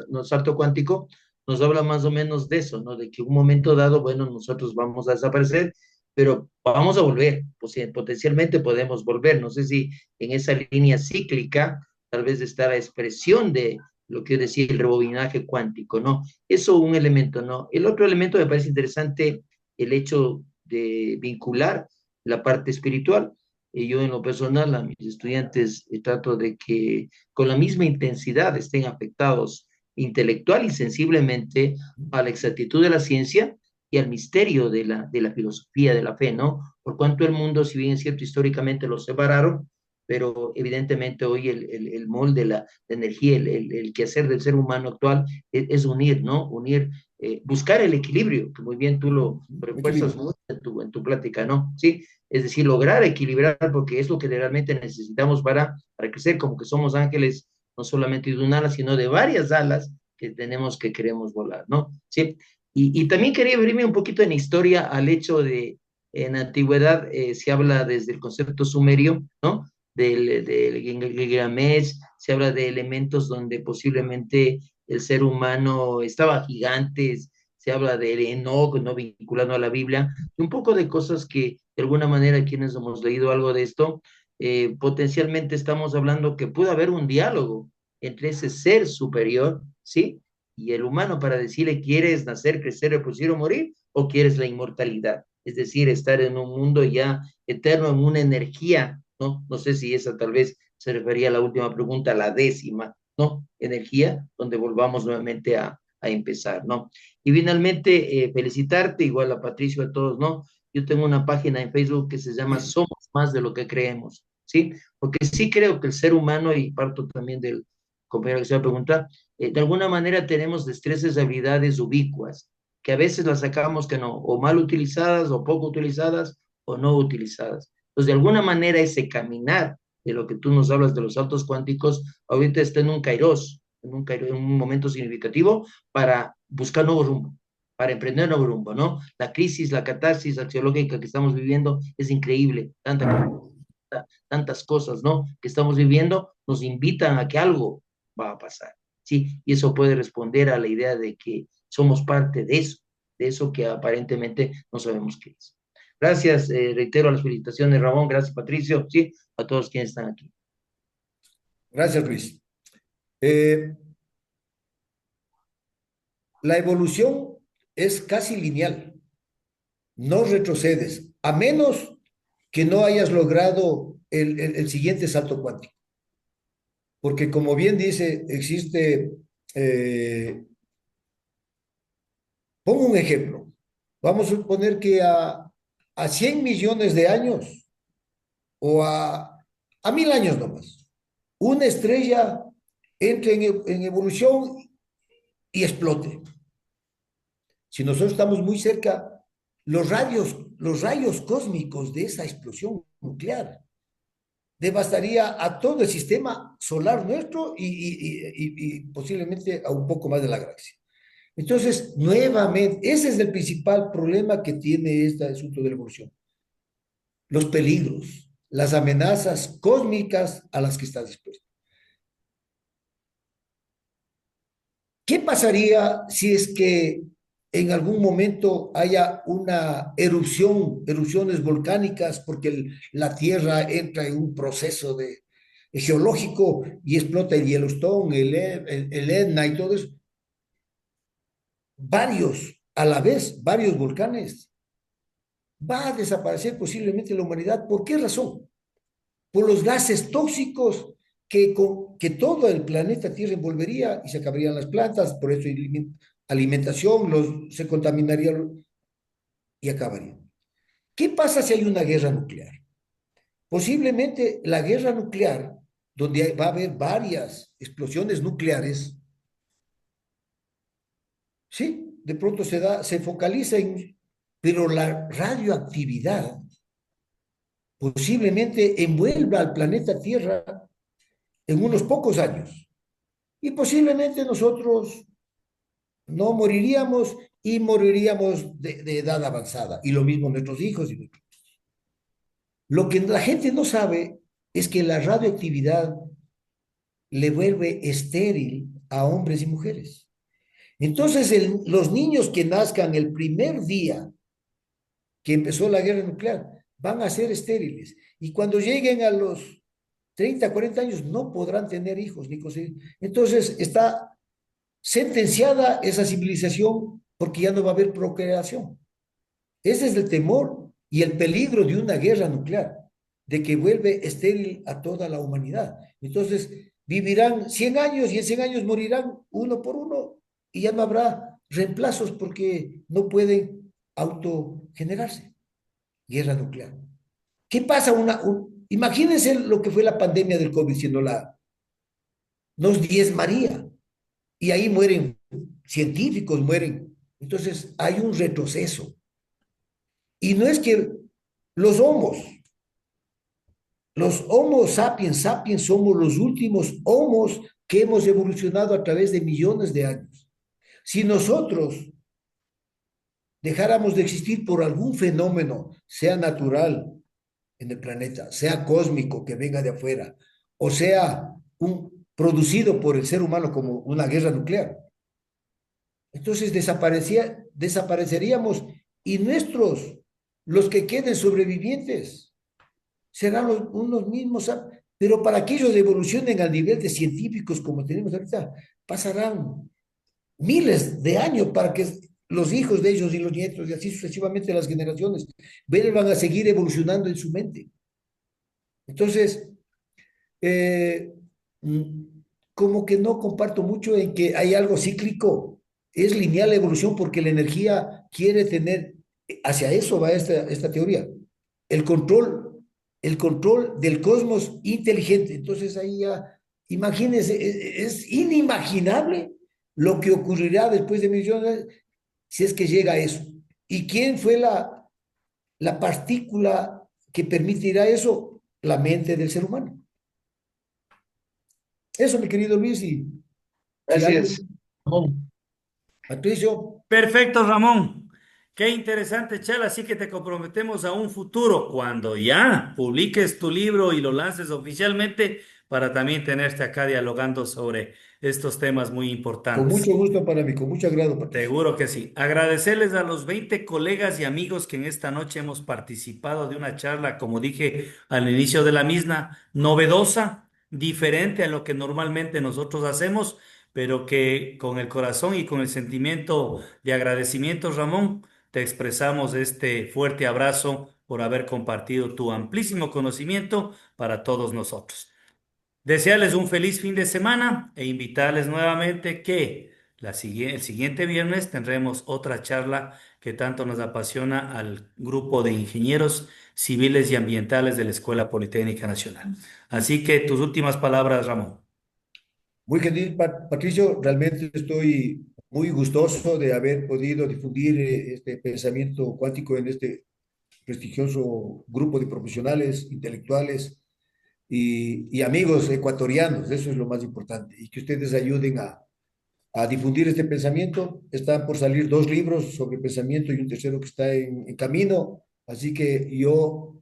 no, salto cuántico, nos habla más o menos de eso, ¿no? De que un momento dado, bueno, nosotros vamos a desaparecer, pero vamos a volver, pues, potencialmente podemos volver. No sé si en esa línea cíclica tal vez está la expresión de lo que yo decía, el rebobinaje cuántico, ¿no? Eso un elemento, ¿no? El otro elemento me parece interesante, el hecho de vincular la parte espiritual. Y yo en lo personal a mis estudiantes trato de que con la misma intensidad estén afectados intelectual y sensiblemente a la exactitud de la ciencia y al misterio de la filosofía de la fe, ¿no? Por cuanto el mundo, si bien es cierto, históricamente lo separaron, pero evidentemente hoy el molde, la energía, el quehacer del ser humano actual es unir, ¿no? Unir, buscar el equilibrio, que muy bien tú lo refuerzas Equilibrio. mucho en tu plática, ¿no? Sí, es decir, lograr equilibrar, porque es lo que realmente necesitamos para crecer, como que somos ángeles no solamente de un ala, sino de varias alas que tenemos que queremos volar, ¿no? Sí. Y también quería abrirme un poquito en historia al hecho de, en la antigüedad se habla desde el concepto sumerio, ¿no? Del Gilgamesh, se habla de elementos donde posiblemente el ser humano estaba gigantes, se habla del Enoch, no vinculado a la Biblia, y un poco de cosas que de alguna manera quienes hemos leído algo de esto, potencialmente estamos hablando que puede haber un diálogo entre ese ser superior, ¿sí? Y el humano para decirle, ¿quieres nacer, crecer, reproducir o morir? ¿O quieres la inmortalidad? Es decir, estar en un mundo ya eterno, en una energía, ¿no? No sé si esa tal vez se refería a la última pregunta, la décima, ¿no? Energía, donde volvamos nuevamente a empezar, ¿no? Y finalmente, felicitarte, igual a Patricio, a todos, ¿no? Yo tengo una página en Facebook que se llama Somos más de lo que creemos, ¿sí? Porque sí creo que el ser humano, y parto también del compañero que se va a preguntar, de alguna manera tenemos destrezas y habilidades ubicuas, que a veces las sacamos que no, o mal utilizadas, o poco utilizadas, o no utilizadas. Entonces, de alguna manera ese caminar de lo que tú nos hablas de los saltos cuánticos, ahorita está en un momento significativo para buscar nuevo rumbo, para emprender nuevo rumbo, ¿no? La crisis, la catarsis axiológica que estamos viviendo es increíble, tantas cosas, ¿no? Que estamos viviendo nos invitan a que algo va a pasar, ¿sí? Y eso puede responder a la idea de que somos parte de eso que aparentemente no sabemos qué es. Gracias, reitero las felicitaciones, Ramón, gracias, Patricio, sí, a todos quienes están aquí. Gracias, Luis. Eh, la evolución es casi lineal, no retrocedes, a menos que no hayas logrado el siguiente salto cuántico. Porque como bien dice, existe, eh, pongo un ejemplo, vamos a suponer que a 100 millones de años o a 1000 años nomás, una estrella entre en evolución y explote. Si nosotros estamos muy cerca, los rayos cósmicos de esa explosión nuclear devastaría a todo el sistema solar nuestro y posiblemente a un poco más de la galaxia. Entonces, nuevamente, ese es el principal problema que tiene este asunto de la evolución. Los peligros, las amenazas cósmicas a las que está dispuesto. ¿Qué pasaría si es que en algún momento haya una erupción, erupciones volcánicas, porque la Tierra entra en un proceso geológico y explota el Yellowstone, el Etna y todo eso. Varios, a la vez, varios volcanes. Va a desaparecer posiblemente la humanidad. ¿Por qué razón? Por los gases tóxicos que todo el planeta Tierra envolvería y se acabarían las plantas, por eso alimentación, se contaminaría y acabaría. ¿Qué pasa si hay una guerra nuclear? Posiblemente la guerra nuclear, donde va a haber varias explosiones nucleares, sí, de pronto se focaliza pero la radioactividad posiblemente envuelva al planeta Tierra en unos pocos años. Y posiblemente nosotros no moriríamos y moriríamos de edad avanzada. Y lo mismo nuestros hijos. Lo que la gente no sabe es que la radioactividad le vuelve estéril a hombres y mujeres. Entonces, los niños que nazcan el primer día que empezó la guerra nuclear van a ser estériles. Y cuando lleguen a los 30, 40 años, no podrán tener hijos ni conseguir. Entonces, está sentenciada esa civilización porque ya no va a haber procreación. Ese es el temor y el peligro de una guerra nuclear, de que vuelve estéril a toda la humanidad. Entonces, vivirán 100 años y en 100 años morirán uno por uno y ya no habrá reemplazos porque no pueden autogenerarse. Guerra nuclear. ¿Qué pasa? Imagínense lo que fue la pandemia del COVID, siendo nos diezmaría y ahí mueren científicos, mueren. Entonces, hay un retroceso. Y no es que los homos, los Homo sapiens sapiens somos los últimos homos que hemos evolucionado a través de millones de años. Si nosotros dejáramos de existir por algún fenómeno, sea natural en el planeta, sea cósmico que venga de afuera, o sea producido por el ser humano como una guerra nuclear, entonces desapareceríamos y los que queden sobrevivientes, serán unos mismos, pero para que ellos evolucionen al nivel de científicos como tenemos ahorita, pasarán miles de años para que los hijos de ellos y los nietos y así sucesivamente las generaciones vuelvan a seguir evolucionando en su mente. Entonces, eh, mm, como que no comparto mucho en que hay algo cíclico, es lineal la evolución porque la energía quiere tener, hacia eso va esta teoría, el control, el control del cosmos inteligente. Entonces ahí ya, imagínense, es inimaginable lo que ocurrirá después de millones si es que llega a eso. ¿Y quién fue la partícula que permitirá eso? La mente del ser humano. Eso, mi querido Luis, y si alguien, Gracias, Ramón. Patricio, Perfecto, Ramón. Qué interesante, Chela. Así que te comprometemos a un futuro cuando ya publiques tu libro y lo lances oficialmente para también tenerte acá dialogando sobre estos temas muy con importantes. mucho gusto para mí, con mucho agrado, Patricio. Seguro que sí. Agradecerles a los 20 colegas y amigos que en esta noche hemos participado de una charla, como dije al inicio de la misma, novedosa, diferente a lo que normalmente nosotros hacemos, pero que con el corazón y con el sentimiento de agradecimiento, Ramón, te expresamos este fuerte abrazo por haber compartido tu amplísimo conocimiento para todos nosotros. Desearles un feliz fin de semana e invitarles nuevamente que el siguiente viernes tendremos otra charla que tanto nos apasiona al grupo de ingenieros civiles y ambientales de la Escuela Politécnica Nacional. Así que tus últimas palabras, Ramón. Muy gentil, Patricio, realmente estoy muy gustoso de haber podido difundir este pensamiento cuántico en este prestigioso grupo de profesionales, intelectuales y amigos ecuatorianos. Eso es lo más importante. Y que ustedes ayuden a difundir este pensamiento. Están por salir dos libros sobre pensamiento y un tercero que está en camino. Así que yo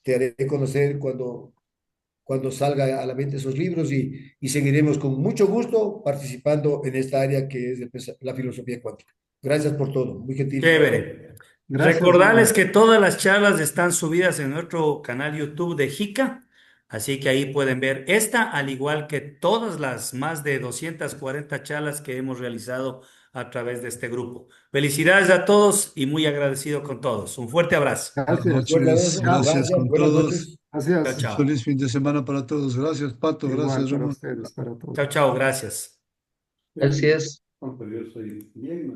te haré conocer cuando salga a la venta esos libros y seguiremos con mucho gusto participando en esta área que es la filosofía cuántica. Gracias por todo, muy gentil. Chévere. Gracias, Recordarles Román. que todas las charlas están subidas en nuestro canal YouTube de JICA, así que ahí pueden ver esta, al igual que todas las más de 240 charlas que hemos realizado a través de este grupo. Felicidades a todos y muy agradecido con todos. Un fuerte abrazo. Buenas Gracias. Fuerte noches, abrazo, Chao. gracias gracias, con buenas todos. noches. Chao, Gracias. Un chao. feliz fin de semana para todos. Gracias, Pato. Igual Gracias, para Ramón. ustedes, para todos. Chao, chao. Gracias. Gracias. Yo soy bien,